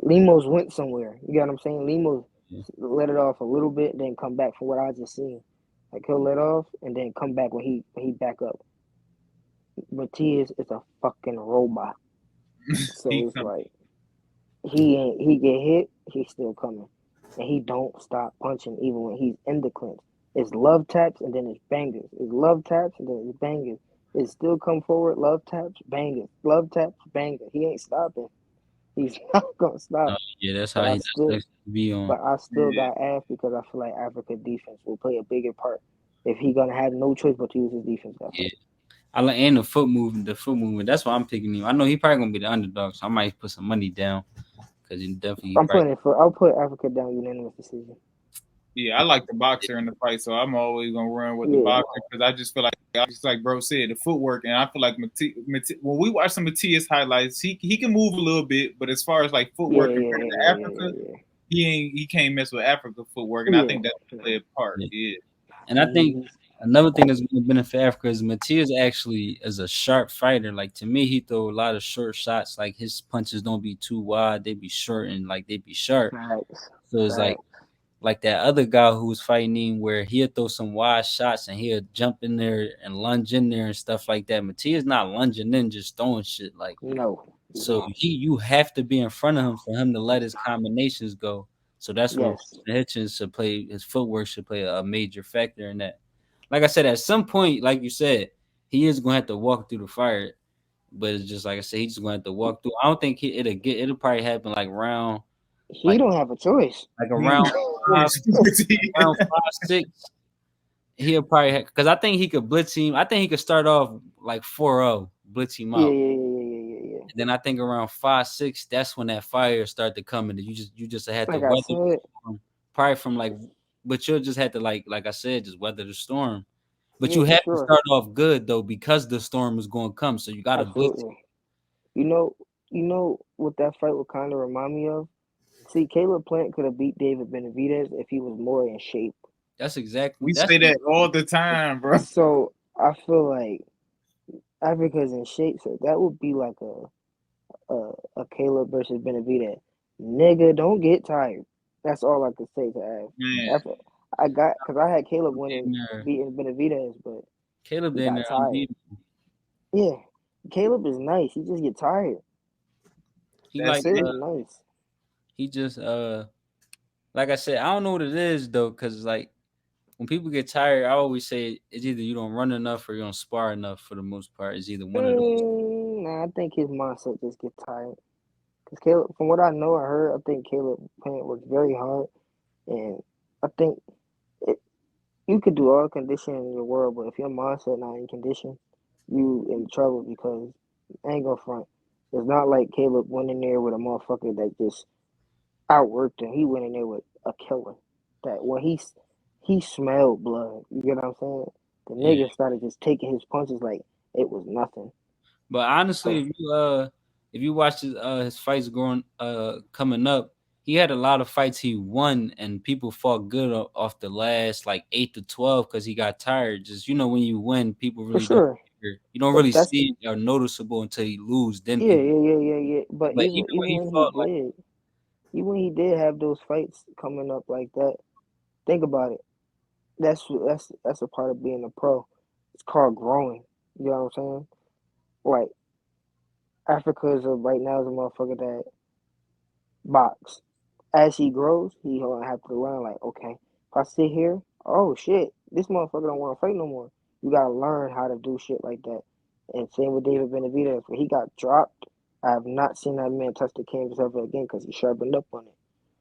Limos went somewhere. You got what I'm saying? Limos Yeah. let it off a little bit, then come back from what I just seen. Like he'll let off and then come back when he back up. Matias is a fucking robot. So He it's come. like he get hit, he's still coming. And he don't stop punching even when he's in the clinch. It's love taps and then it's bangers. It's love taps and then it's bangers. It's still come forward, love taps, bangers. Love taps, banger. He ain't stopping. He's not gonna stop. Yeah, that's But how I he still does be on. but I still Yeah. got Af because I feel like Africa defense will play a bigger part if he gonna have no choice but to use his defense that Yeah, fight. I like and the foot movement. The foot movement. That's why I'm picking him. I know he probably gonna be the underdog, so I might put some money down because he I'm probably. putting it for I'll put Africa down unanimous decision. Yeah, I like the boxer in the fight, so I'm always gonna run with the Yeah. boxer because I just feel like, just like bro said, the footwork, and I feel like when we watch some Matias highlights, he can move a little bit, but as far as like Yeah, footwork yeah, compared yeah, to yeah, Africa, yeah, he can't mess with Africa footwork, and I yeah, think that's yeah. play a part. Yeah. Yeah, And I think Mm-hmm. another thing that's going to benefit Africa is Matias actually is a sharp fighter. Like to me, he throw a lot of short shots. Like his punches don't be too wide; they be short and like they be sharp. Facts. So it's Facts. like that other guy who was fighting him, where he'll throw some wide shots and he'll jump in there and lunge in there and stuff like that. Matias not lunging in, just throwing shit. Like No, he's so, not. you have to be in front of him for him to let his combinations go. So that's where Yes. Hitchens should play. His footwork should play a major factor in that. Like I said, at some point, like you said, he is going to have to walk through the fire. But it's just like I said, he's just going to have to walk through. I don't think it'll probably happen He like don't have a choice. he don't around have five, around a 5-6. He'll probably because I think he could blitz him. I think he could start off like 4-0, blitz him Yeah, out. yeah, yeah, yeah, yeah, yeah. And then I think around 5-6, that's when that fire start to come, and you just had to Like I weather the said, storm. Probably from but you'll just have to like I said, just weather the storm. But Yeah, you for have to sure. start off good though because the storm is going to come. So you got to build. Absolutely. You know, you know what that fight would kind of remind me of? See, Caleb Plant could have beat David Benavidez if he was more in shape. That's exactly We that's say that all the time, bro. So I feel like Africa's in shape, so that would be like a Caleb versus Benavidez. Nigga, don't get tired. That's all I could say to Av. Man, After I got, cause I had Caleb damn winning, near beating Benavidez, but Caleb he damn got near tired. unbeatable. Yeah, Caleb is nice. He just get tired. He that's like Caleb it. is nice. he just like I said, I don't know what it is though, because like when people get tired, I always say it's either you don't run enough or you don't spar enough. For the most part, it's either one of those. Nah, I think his mindset just get tired. Cause Caleb, from what I know, I heard, I think Caleb Plant works very hard, and I think it, you could do all conditioning in your world, but if your mindset not in condition, you in trouble because I ain't gonna front. It's not like Caleb went in there with a motherfucker that just outworked him. He went in there with a killer. That when he smelled blood. You get what I'm saying? The Yeah, nigga started just taking his punches like it was nothing. but honestly, So if you watch his fights growing coming up, he had a lot of fights he won, and people fought good off the last like 8 to 12 because he got tired. Just when you win, people for really don't. sure, You don't but really that's see it or noticeable until you lose. Then yeah, people. yeah, yeah, yeah, yeah. But But even even when he when he fought like. did, even when he did have those fights coming up like that, think about it. That's a part of being a pro. It's called growing. You know what I'm saying? Like Africa is right now is a motherfucker that box. As he grows, he gonna have to learn. Like, okay, if I sit here, oh shit, this motherfucker don't want to fight no more. You gotta learn how to do shit like that. And same with David Benavidez, when he got dropped, I have not seen that man touch the canvas ever again because he sharpened up on it.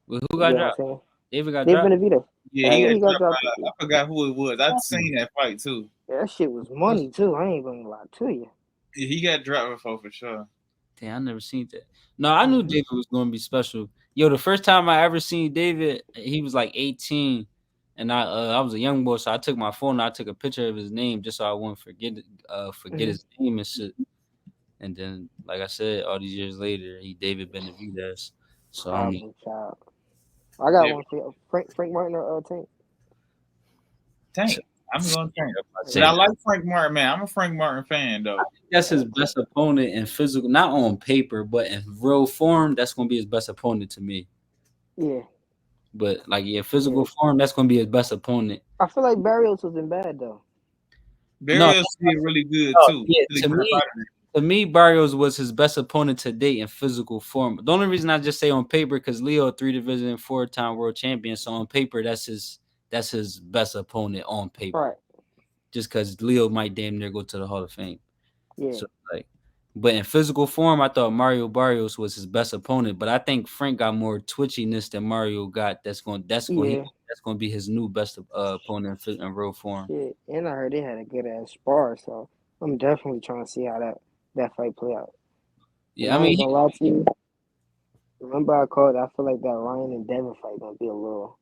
Well, who You got know what I'm dropped? saying? David got David dropped. Benavidez. Yeah, Hell he yeah, got he got dropped dropped. by. I forgot who it was. I'd seen that fight too. Yeah, that shit was money too. I ain't gonna lie to you. Yeah, he got dropped before for sure. Damn, I never seen that. No, I knew Hmm. David was going to be special. Yo, the first time I ever seen David, he was like 18, and I was a young boy, so I took my phone, and I took a picture of his name just so I wouldn't forget Hmm. his name and shit. And then, like I said, all these years later, he David Benavidez. So I mean, Probably child. I got Yeah, one for you. Frank Martin or Tank. Tank. I'm going Tank. I But say I that. like Frank Martin, man. I'm a Frank Martin fan though. That's his best opponent in physical, not on paper, but in real form. That's going to be his best opponent to me. Yeah, But like, yeah, yeah. physical form, that's going to be his best opponent. I feel like Barrios wasn't bad though. No, Barrios did really good no, too. yeah, Really got out of to me, Barrios was his best opponent to date in physical form. The only reason I just say on paper because Leo 3 division 4-time world champion, so on paper that's his best opponent on paper. Right. Just because Leo might damn near go to the Hall of Fame. Yeah. So like, but in physical form, I thought Mario Barrios was his best opponent. But I think Frank got more twitchiness than Mario got. Yeah. That's going to be his new best opponent in real form. Shit. And I heard they had a good ass spar, so I'm definitely trying to see how that fight play out. And Yeah, I I mean, ain't gonna lie to you. Remember I called. I feel like that Ryan and Devin fight gonna be a little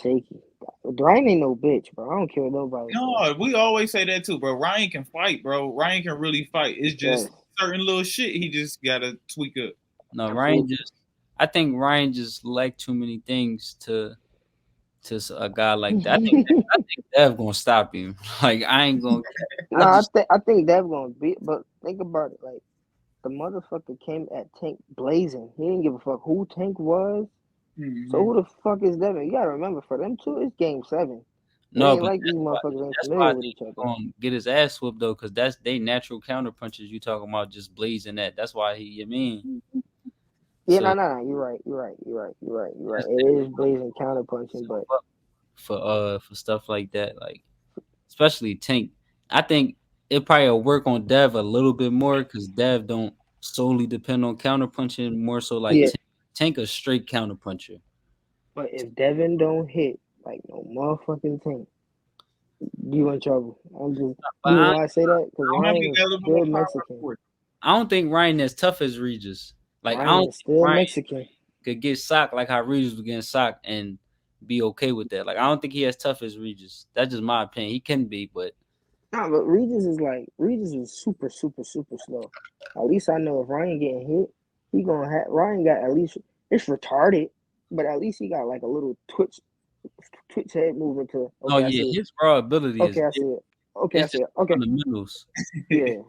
shaky. Ryan ain't no bitch, bro. I don't care what nobody say. No, we always say that too, bro. Ryan can fight, bro. Ryan can really fight. It's Yes, just certain little shit he just gotta tweak up. no, absolutely. I think Ryan just like too many things to a guy like that. I think Dev gonna stop him. Like I ain't gonna. I No, just I think Devin gonna beat. But think about it, like the motherfucker came at Tank blazing. He didn't give a fuck who Tank was. So Mm-hmm. who the fuck is Devin? You gotta remember, for them two, it's game 7. It no, ain't but like these motherfuckers ain't that's why I familiar with think each he's other. gonna get his ass whooped though, because that's they natural counter punches. You talking about just blazing that? That's why he. You mean Yeah, so? no, no, no. You're right. You're right. You're right. You're right. You're right. Just It think is blazing counter punching, but for stuff like that, like especially Tank. I think it probably will work on Dev a little bit more because Dev don't solely depend on counter punching. More so like yeah. Tank a straight counter puncher. But if Devin don't hit like no motherfucking Tank, you in trouble. I'm just. But You know why I say that? Because I don't know if he Ryan got is a little bit more still power Mexican. for it. I don't think Ryan as tough as Regis. Like I Ryan don't is think still Ryan Mexican. could get socked like how Regis was getting socked and be okay with that. Like I don't think he as tough as Regis. That's just my opinion. He can be, but Nah, but Regis is super, super, super slow. At least I know if Ryan getting hit, he gonna have Ryan got at least it's retarded, but at least he got like a little twitch head movement to Oh okay, I yeah, see it. his raw ability is Okay, I there. see it. Okay, I It's see just it. Okay, fundamentals. yeah.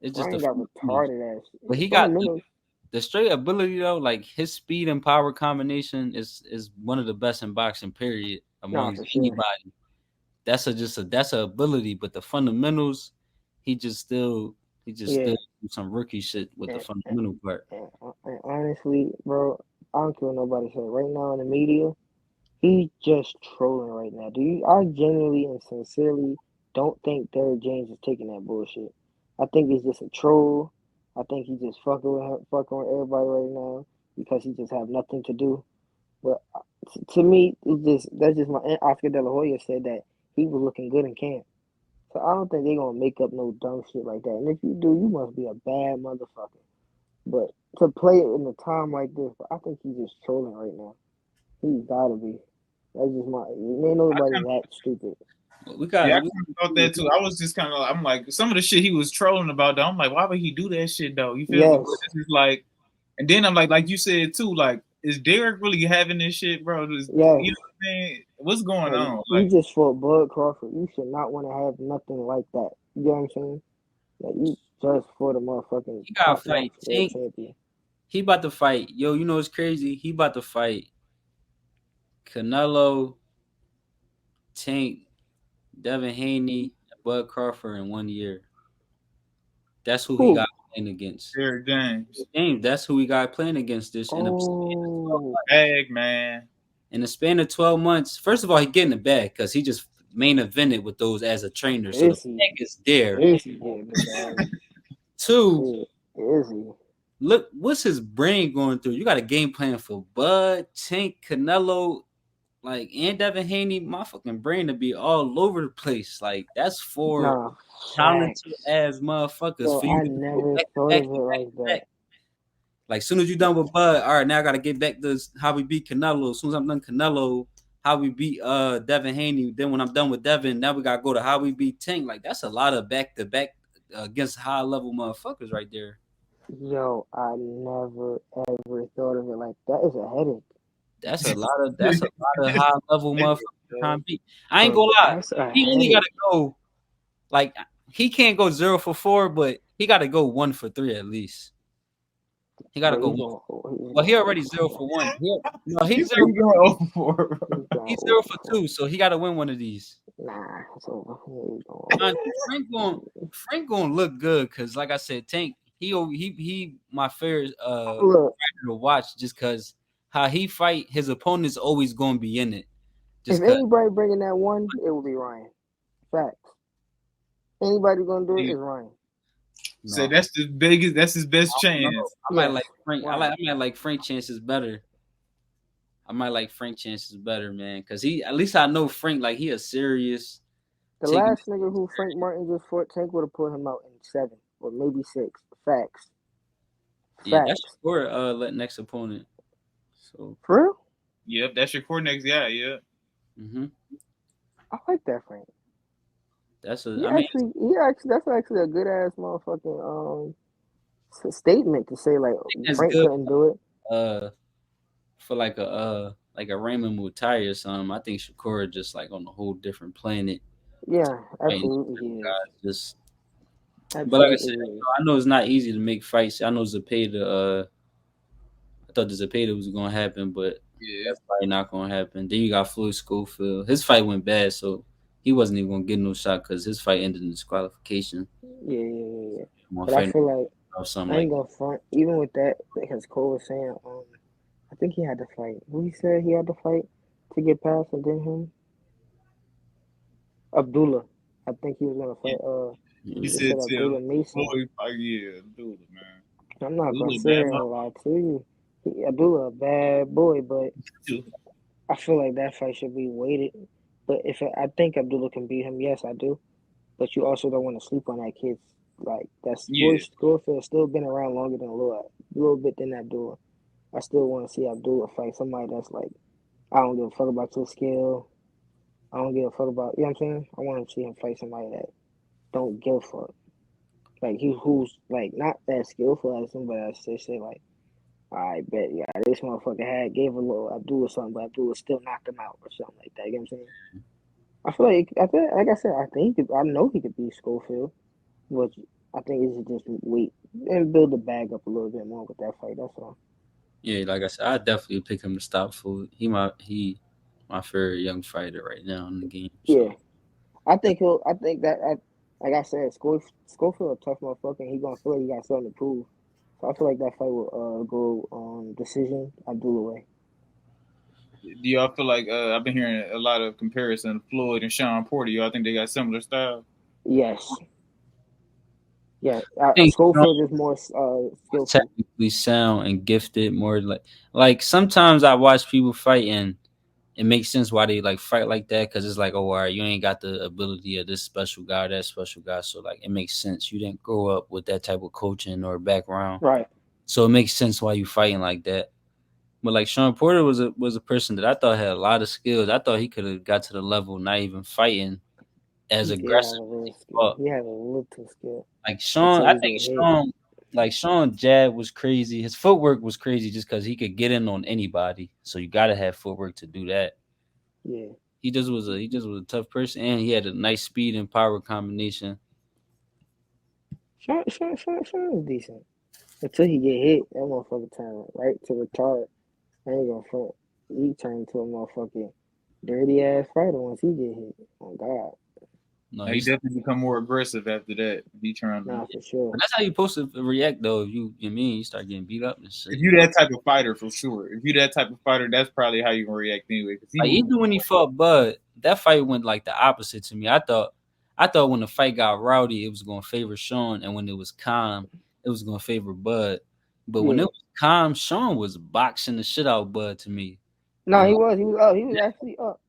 It's just the Ryan got fundamentals. retarded ass But he got fundamentals. the straight ability though, like his speed and power combination is one of the best in boxing. Period. Nah, Amongst for sure. anybody, that's a ability. But the fundamentals, he just still he just Yeah. still do some rookie shit with the And, fundamental part. and honestly, bro, I don't care what nobody say. Right now in the media, he's just trolling right now. I genuinely and sincerely don't think Derrick James is taking that bullshit. I think he's just a troll. I think he's just fucking with everybody right now because he just have nothing to do. But to me, that's just my and Oscar De La Hoya said that he was looking good in camp. So I don't think they're gonna make up no dumb shit like that. And if you do, you must be a bad motherfucker. But to play it in a time like this, I think he's just trolling right now. He's gotta be. That's just my. Ain't I nobody kind of, that stupid. We got yeah, I we kind of thought that too. I was just kind of, I'm like, some of the shit he was trolling about, though, I'm like, why would he do that shit though? You feel me? But Yes, this is like, and then I'm like you said too, like, is Derek really having this shit, bro? yes. You know what I mean? What's going Like on? you just fought Bud Crawford. You should not want to have nothing like that. You know what I'm saying? Like you just fought a motherfucking he got to top notch fight world Tank. champion. He about to fight. Yo, you know what's crazy? He about to fight Canelo, Tank, Devin Haney, and Bud Crawford in 1 year. That's who he Who? got playing against. Derek James, James, that's who we got playing against this in Oh, bag man. the span of 12 months. First of all, he getting the bag because he just main evented with those as a trainer. So the is he? bag is there. Is he getting the bag? Two, Shit, is he? look, what's his brain going through? You got a game plan for Bud, Tank, Canelo, like, and Devin Haney. My fucking brain to be all over the place. Like, that's four Nah, talented facts. ass motherfuckers Yo, for you I to go never back to thought back of to it back like to that. back. Like, soon as you done with Bud, all right, now I gotta get back to how we beat Canelo. As soon as I'm done Canelo, how we beat Devin Haney. Then when I'm done with Devin, now we gotta go to how we beat Tank. Like, that's a lot of back to back against high level motherfuckers right there. Yo, I never ever thought of it like that. Is a headache, That's a lot of high level motherfuckers trying bro. to beat. I ain't Bro, gonna lie. that's a He only headache. gotta go like he can't go 0 for 4, but he gotta go 1 for 3 at least. He gotta Bro, go he's one. going. He's Well, going he over already zero four. for one. No, You he's say zero you for going over for, bro. He's going he's over zero for four. two, so he gotta win one of these. Nah, it's over. Yeah, he's going over. Mind you, Frank gonna look good because, like I said, Tank he my favorite Look, fighter to watch just because how he fight his opponent's always gonna be in it. if Just cause anybody bringing that one, it will be Ryan. Facts. Anybody gonna do it You is Ryan. say no, that's the biggest, that's his best no, chance. I might Yes, like Frank. Ryan. I might like Frank Chances better. I might like Frank Chances better, man, because he at least I know Frank like he a serious The taking. last nigga who Frank Martin just fought, Tank would have put him out in 7 or maybe 6. Facts. Yeah, that's Facts. your let next opponent. So. For real? Yep, that's your core next guy. Yeah, Hmm. I like that Frank. That's a. He I mean, actually, that's actually a good ass motherfucking statement to say like that's Frank good. couldn't do it. Uh, for like a Raymond Mutai or something. I think Shakur just like on a whole different planet. Yeah, Fighting absolutely he is. just, but like I Absolutely said, he is. I know it's not easy to make fights. I know Zepeda. I thought the Zepeda was gonna happen, but yeah, that's probably not gonna happen. Then you got Floyd Schofield. His fight went bad, so he wasn't even gonna get no shot because his fight ended in disqualification. Yeah. I'm gonna But I fight feel like or something I ain't like gonna front even with that because Cole was saying I think he had to fight. Who he said he had to fight to get past and then him? Abdullah. I think he was gonna yeah. fight He that. they said said tell Abdullah Mason. Floyd, like, yeah, dude, man, I'm not he's a gonna little sit bad here and lie to you. Abdullah a bad boy, but too. I feel like that fight should be weighted. But if I think Abdullah can beat him, yes, I do. But you also don't want to sleep on that kid. Like that's Floyd Yeah, Schofield still been around longer than a little bit than Abdullah. I still want to see Abdullah fight somebody that's like I don't give a fuck about your skill. I don't give a fuck about you know what I'm saying. I want to see him fight somebody that don't give a fuck. Like who's like not that skillful as him, but I say like, I bet yeah, this motherfucker gave a little Abdul or something, but Abdul still knocked him out or something like that. You know what I'm saying? I feel like I said, I think he could, I know he could be Schofield, but I think it's just wait and build the bag up a little bit more with that fight. That's all. Yeah, like I said, I definitely pick him to stop Food. He my favorite young fighter right now in the game. So Yeah, I think he'll. I think that like I said, Schofield a tough motherfucker. And he gonna feel like he got something to prove. So I feel like that fight will go decision Abdul away. Do y'all feel like I've been hearing a lot of comparison of Floyd and Sean Porter? Y'all think they got similar style? Yes, yeah. I think Sean Schofield is more was skillful. technically sound and gifted more like sometimes I watch people fight and it makes sense why they like fight like that because it's like, oh, all right, you ain't got the ability of this special guy, that special guy. So like it makes sense. You didn't grow up with that type of coaching or background. Right. So it makes sense why you fighting like that. But like Sean Porter was a person that I thought had a lot of skills. I thought he could have got to the level not even fighting as He did have aggressive a as little he skill. fought. He had a little skill Like Sean, until I he think get hit. Sean jab was crazy. His footwork was crazy just because he could get in on anybody. So you gotta have footwork to do that. Yeah. He just was a tough person and he had a nice speed and power combination. Sean is decent until he get hit. That motherfucker turn right to retard. I ain't gonna front. He turned to a motherfucking dirty ass fighter once he get hit. Oh God, No, Now, he he's definitely become more aggressive after that. He trying to. nah for sure. but that's how you supposed to react though. If you mean you start getting beat up and shit. If you that type of fighter, for sure. If you that type of fighter, that's probably how you gonna react anyway. Because he Like moving. even when he fought Bud, that fight went like the opposite to me. I thought when the fight got rowdy, it was gonna favor Sean, and when it was calm, it was gonna favor Bud. But when it Yeah. was calm, Sean was boxing the shit out of Bud to me. No, And he like was. He was up. He was actually up.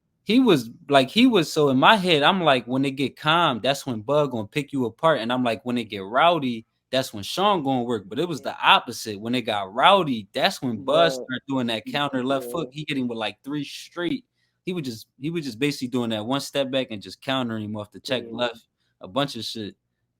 he was so in my head, I'm like, when it get calm, that's when Bud gonna pick you apart. And I'm like, when it get rowdy, that's when Sean gonna work. But it was Yeah. the opposite. When it got rowdy, that's when Bud But started doing that counter left yeah, foot. He hit him with like three straight. He was just basically doing that one step back and just countering him off the check yeah. left, a bunch of shit.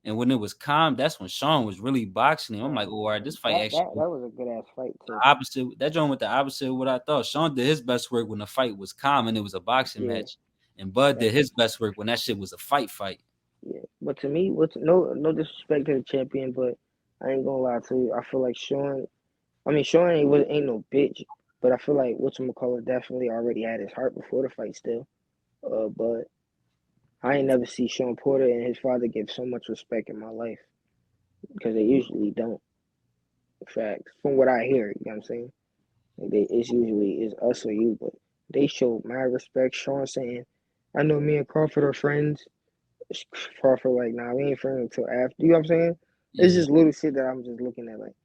And when it was calm, that's when Sean was really boxing him. I'm like, Nah, oh, all right, this fight that actually was a good ass fight too. opposite. That joint with the opposite of what I thought. Sean did his best work when the fight was calm and it was a boxing Yeah. match, and Bud did That's his best work when that shit was a fight. Fight. yeah. But to me, what's no disrespect to the champion, but I ain't gonna lie to you. I feel like Sean. I mean, Sean ain't no bitch, but I feel like whatchamacallit definitely already had his heart before the fight still. But I ain't never see Sean Porter and his father give so much respect in my life because they usually don't. Facts. From what I hear, you know what I'm saying? Like it's usually is us or you, but they showed my respect. Sean saying, I know me and Crawford are friends. Crawford like, nah, we ain't friends until after. You know what I'm saying? It's Yeah. just little shit that I'm just looking at. Like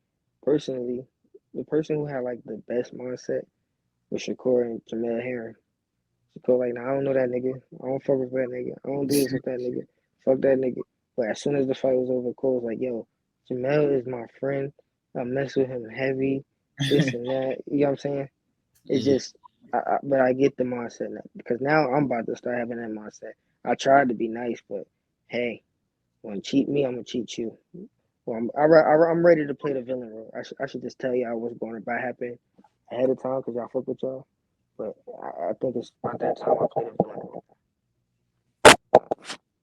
personally, the person who had like the best mindset was Shakur and Jamel Herring. Shakur like, nah, I don't know that nigga. I don't fuck with that nigga. I don't do this with that nigga. Fuck that nigga. But as soon as the fight was over, Cole was like, yo, Jamel is my friend. I mess with him heavy. This and that. You know what I'm saying? It's Yeah. just, but I get the mindset now because now I'm about to start having that mindset. I tried to be nice, but hey, want to cheat me, I'm gonna cheat you. Well, I'm ready to play the villain role. I should just tell y'all what's going to happen ahead of time because y'all fuck with y'all. But I think it's about that time I play the villain role.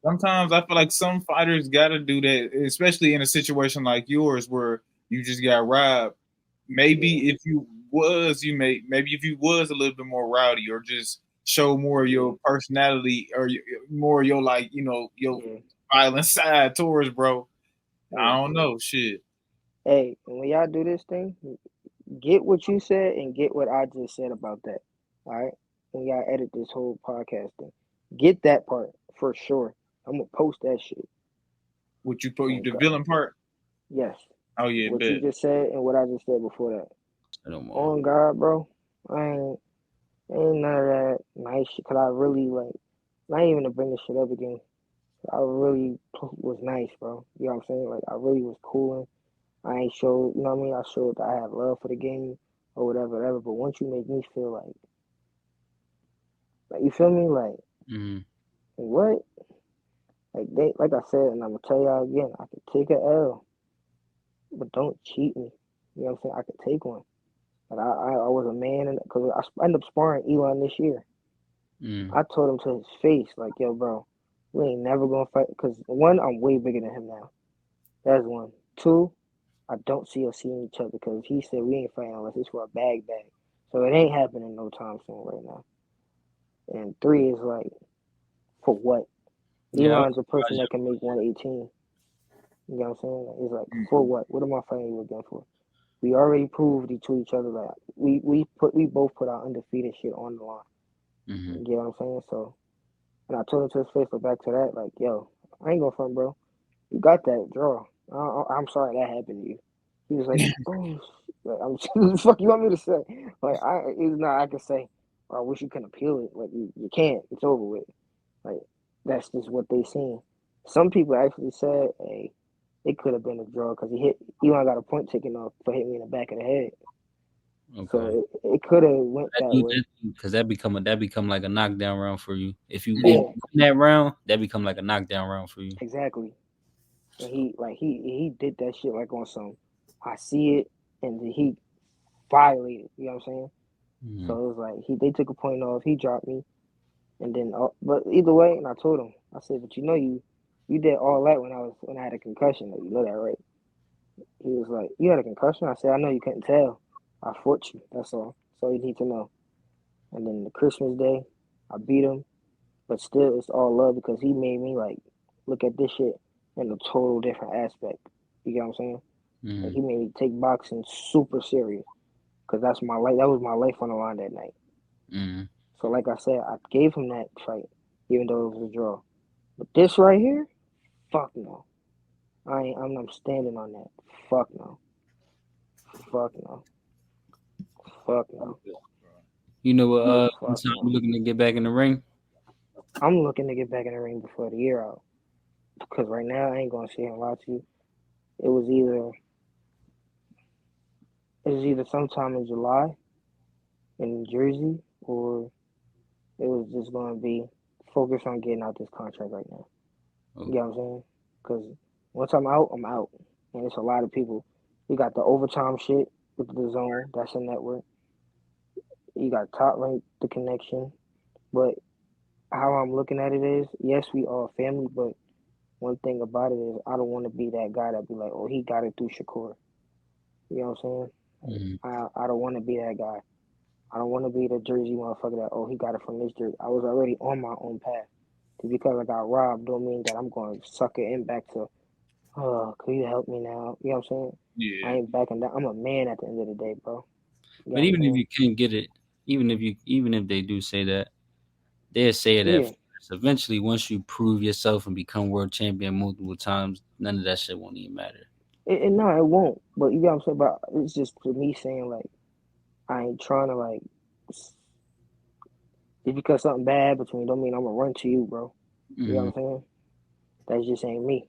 Sometimes I feel like some fighters got to do that, especially in a situation like yours where you just got robbed. Yeah, Maybe if you was, maybe if you was a little bit more rowdy or just show more of yeah, your personality or more of your like your yeah, violent side towards bro. I yeah. don't know, shit. Hey, when y'all do this thing, get what you said and get what I just said about that. All right? When y'all edit this whole podcast thing, get that part for sure. I'm gonna post that shit. What you put you On the God. villain part? Yes, Oh yeah, what you bet. just said and what I just said before that. I don't know. On God, bro. I ain't none of that nice shit. Cause I really like, not even to bring this shit up again. I really was nice, bro. You know what I'm saying? Like I really was cool. I ain't showed, you know what I mean? I showed that I have love for the game or whatever, whatever. But once you make me feel like you feel me? Like Mm-hmm. what? Like I said, and I'm gonna tell y'all again, I could take a L, but don't cheat me. You know what I'm saying? I could take one. Like I was a man, and because I ended up sparring Elon this year. I told him to his face, like, yo, bro, we ain't never gonna fight. Because one, I'm way bigger than him now. That's one. Two, I don't see us seeing each other because he said we ain't fighting unless it's for a bag. So it ain't happening no time soon right now. And three is like, for what? Yeah, Elon's a person that can make 118. You know what I'm saying? It's like, for what? What am I fighting you again for? We already proved to each other that we both put our undefeated shit on the line. Mm-hmm. You know what I'm saying? So, and I told him to his face, but back to that, like, yo, I ain't gonna front, bro. You got that draw. I'm sorry that happened to you. He was like, oh, like, the fuck you want me to say? Like, it's not. I can say, I wish you can appeal it. Like, you can't. It's over with. Like, that's just what they seen. Some people actually said, hey, it could have been a draw because Elon got a point taken off for hitting me in the back of the head. Okay. So it could have went that way. Because that become like a knockdown round for you. If you Yeah, win that round, that become like a knockdown round for you. exactly. And he did that shit like on some. I see it, and he violated. You know what I'm saying? Mm-hmm. So it was like they took a point off. He dropped me, and then but either way, and I told him, I said, but you did all that when I had a concussion. Like, you know that, right? He was like, you had a concussion. I said, I know you couldn't tell. I fought you. That's all. That's all you need to know. And then the Christmas day, I beat him, but still, it's all love because he made me like look at this shit in a total different aspect. You get what I'm saying? Mm-hmm. Like, he made me take boxing super serious because that's my life. That was my life on the line that night. Mm-hmm. So, like I said, I gave him that fight, even though it was a draw. But this right here, fuck no. I'm not standing on that. Fuck no. Fuck no. Fuck no. You know what? Fuck So I'm no. looking to get back in the ring. I'm looking to get back in the ring before the year out. Because right now, I ain't going to sit here and lie to you. It was either sometime in July in Jersey, or it was just going to be focused on getting out this contract right now. Okay. You know what I'm saying? Because once I'm out, I'm out. And it's a lot of people. You got the overtime shit with the zone. That's a network. You got Top Rank, the connection. But how I'm looking at it is, yes, we all family, but one thing about it is I don't want to be that guy that be like, oh, he got it through Shakur. You know what I'm saying? Mm-hmm. I don't want to be that guy. I don't want to be the Jersey motherfucker that, oh, he got it from this Jersey. I was already on my own path. Just because I got robbed don't mean that I'm going to suck it in back to, oh, could you help me now? You know what I'm saying? Yeah. I ain't backing down. I'm a man at the end of the day, bro. You But know what I'm even if saying? you can't get it, even if they do say that, they'll say it at Yeah. first. Eventually, once you prove yourself and become world champion multiple times, none of that shit won't even matter. No, it won't. But you know what I'm saying? But it's just for me saying, like, I ain't trying to, like, just because something bad between don't mean I'm going to run to you, bro. You know Mm-hmm. what I'm saying? That just ain't me.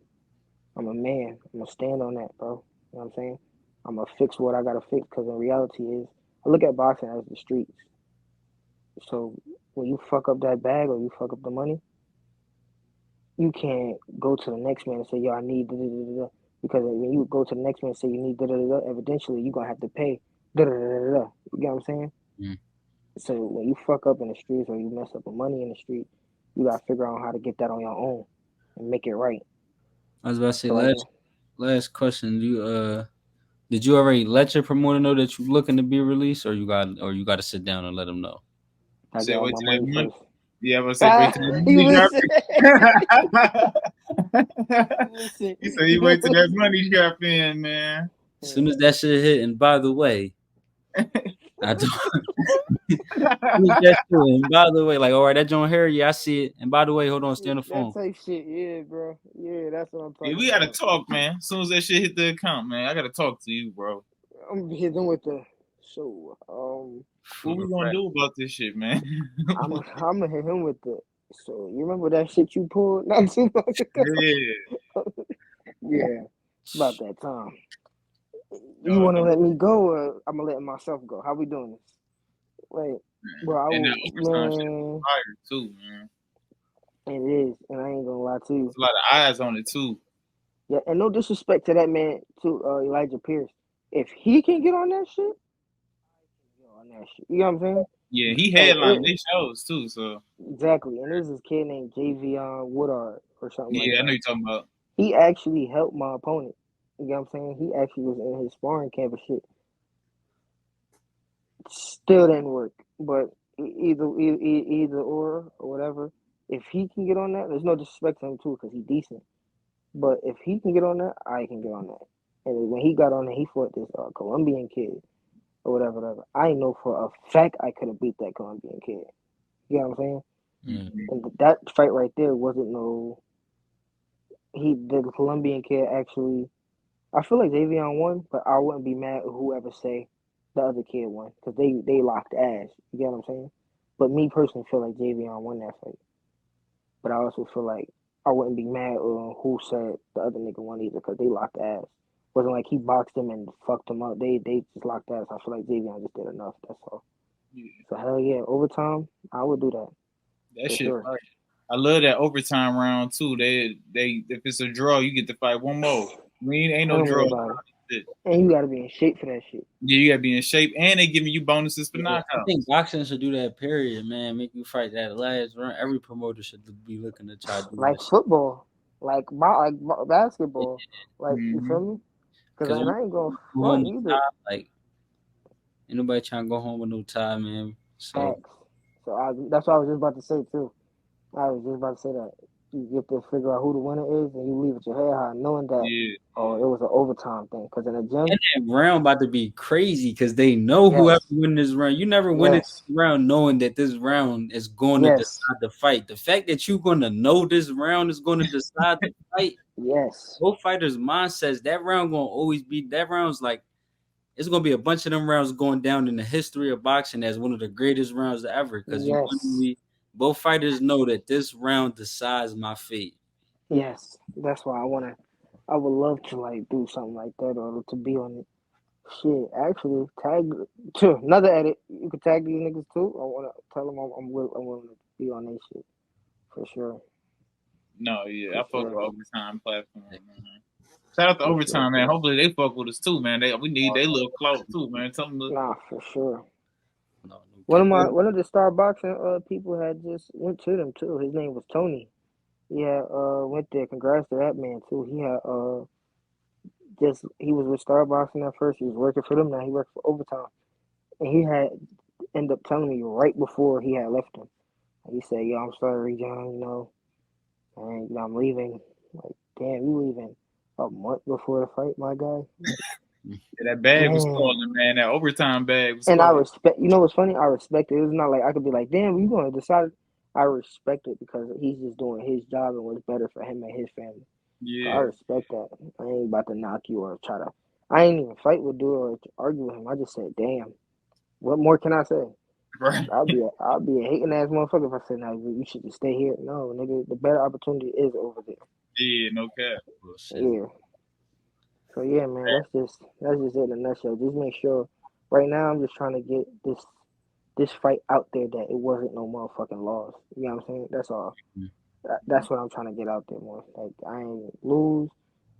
I'm a man. I'm going to stand on that, bro. You know what I'm saying? I'm going to fix what I got to fix because in reality is, I look at boxing as the streets. So when you fuck up that bag or you fuck up the money, you can't go to the next man and say, yo, I need da da da da. Because when you go to the next man and say you need da da da, evidently you're going to have to pay da da da da. You get what I'm saying? Mm-hmm. So when you fuck up in the streets or you mess up with money in the street, you got to figure out how to get that on your own and make it right. I was about to say So like, last question. Did you already let your promoter know that you're looking to be released, or you got to sit down and let them know? I Say get all wait my till that money money. first. Yeah, I'm gonna say wait till that You money drop. listen. Listen. He said you wait till that money drop in, man. As soon as that shit hit, and by the way, I don't. That shit, and by the way, like, all right, that John Harry, yeah, I see it. And by the way, hold on, stay on the That phone. type shit, yeah, bro. Yeah, that's what I'm Yeah, talking we gotta about. talk, man. As soon as that shit hit the account, man, I gotta talk to you, bro. I'm hitting with the so What we gonna do about this shit, man? I'm gonna hit him with the so you remember that shit you pulled not too long ago? Yeah. Yeah, it's about that time. You No, want to let me go, or I'm gonna let myself go? How we doing this? Wait, bro, I and that will, overtime shit man. fire too, man. It is, and I ain't gonna lie to you. There's a lot of eyes on it too. Yeah, and no disrespect to that man, to Elijah Pierce. If he can get on that shit, get on that shit. You know what I'm saying? Yeah, he And headlined these shows too. So exactly. And there's this kid named Javion Woodard or something like yeah, I know that. you're talking about. He actually helped my opponent. You know what I'm saying? He actually was in his sparring camp and shit. Still didn't work, but either or whatever. If he can get on that, there's no disrespect to him too, because he's decent. But if he can get on that, I can get on that. And when he got on it, he fought this Colombian kid or whatever. I know for a fact I could have beat that Colombian kid. You know what I'm saying? Mm. And that fight right there wasn't no. The Colombian kid actually. I feel like Davion won, but I wouldn't be mad at whoever say the other kid won because they locked ass. You get what I'm saying? But me personally feel like Davion won that fight. But I also feel like I wouldn't be mad who said the other nigga won either because they locked ass. Wasn't like he boxed him and fucked him up. They just locked ass. I feel like Davion just did enough. That's all. Yeah, So hell yeah, overtime, I would do that that for shit sure. fire. I love that overtime round too. They if it's a draw, you get to fight one more. Ain't no Tell me draw. about it. And you gotta be in shape for that shit. Yeah, you gotta be in shape, and they giving you bonuses for Yeah, I think knockouts. boxing should do that. Period, man. Make you fight that last round. Every promoter should be looking to try to do Like that shit. football, basketball. Like you Mm-hmm. feel me? Because Because and when I ain't gonna you go home front with either. time, like ain't nobody trying to go home with no time, man. So Facts. So that's what I was just about to say too. I was just about to say that you get to figure out who the winner is, and you leave with your head high, knowing that Yeah, it was an overtime thing. Because in the and gym, that round about to be crazy because they know whoever yes, win this round. You never win this yes, round knowing that this round is going to yes, decide the fight. The fact that you're going to know this round is going to decide the fight. yes, Both fighters' mindsets. That round going to always be. That round's like it's going to be a bunch of them rounds going down in the history of boxing as one of the greatest rounds ever because you yes, literally both fighters know that this round decides my fate. yes. That's why I would love to like do something like that or to be on it. Shit, actually, tag to another edit. You could tag these niggas too. I wanna tell them I'm willing to be on this shit for sure, no, yeah, for I fuck with sure, overtime platform, man. Shout out to for sure. overtime, man. Hopefully they fuck with us too, man. We need Oh, they little close too, man. Something to, Nah, for sure. no, no cap. One of the star boxing people had just went to them too. His name was Tony. He had went there. Congrats to that man too. He had just he was with Star Boxing at first. He was working for them. Now he worked for Overtime, and he had ended up telling me right before he had left them. He said, "Yo, I'm sorry, John. And I'm leaving." Like, damn, you leaving a month before the fight, my guy. Like, yeah, that bag was damn. calling, man. That overtime bag was And I calling. respect. You know what's funny? I respect it. It's not like I could be like, "Damn, you going to decide?" I respect it because he's just doing his job and what's better for him and his family. So I Yeah, respect that. I ain't about to knock you or try to. I ain't even fight with dude or argue with him. I just said, "Damn, what more can I say?" right. I'll be a hating ass motherfucker if I say, "No, you should just stay here." No, nigga, the better opportunity is over there. Yeah, no cap. Bullshit. Yeah. So yeah, man, that's just it in a nutshell. Just make sure. Right now, I'm just trying to get this fight out there that it wasn't no motherfucking loss. You know what I'm saying? That's all. That's what I'm trying to get out there more. Like I ain't lose.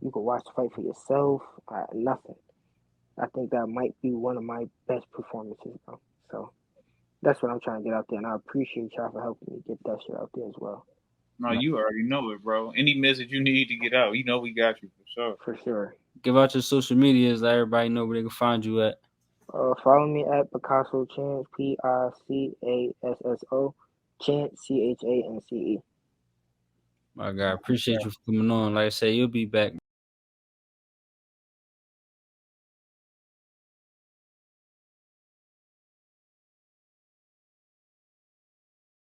You can watch the fight for yourself. Nothing. I think that might be one of my best performances, bro. So that's what I'm trying to get out there, and I appreciate y'all for helping me get that shit out there as well. No, you already know it, bro. Any message you need to get out, you know we got you for sure. For sure. Give out your social medias, let everybody know where they can find you at. Follow me at Picasso Chance, Picasso Chance, Chance. My God, appreciate you for coming on. Like I said, you'll be back.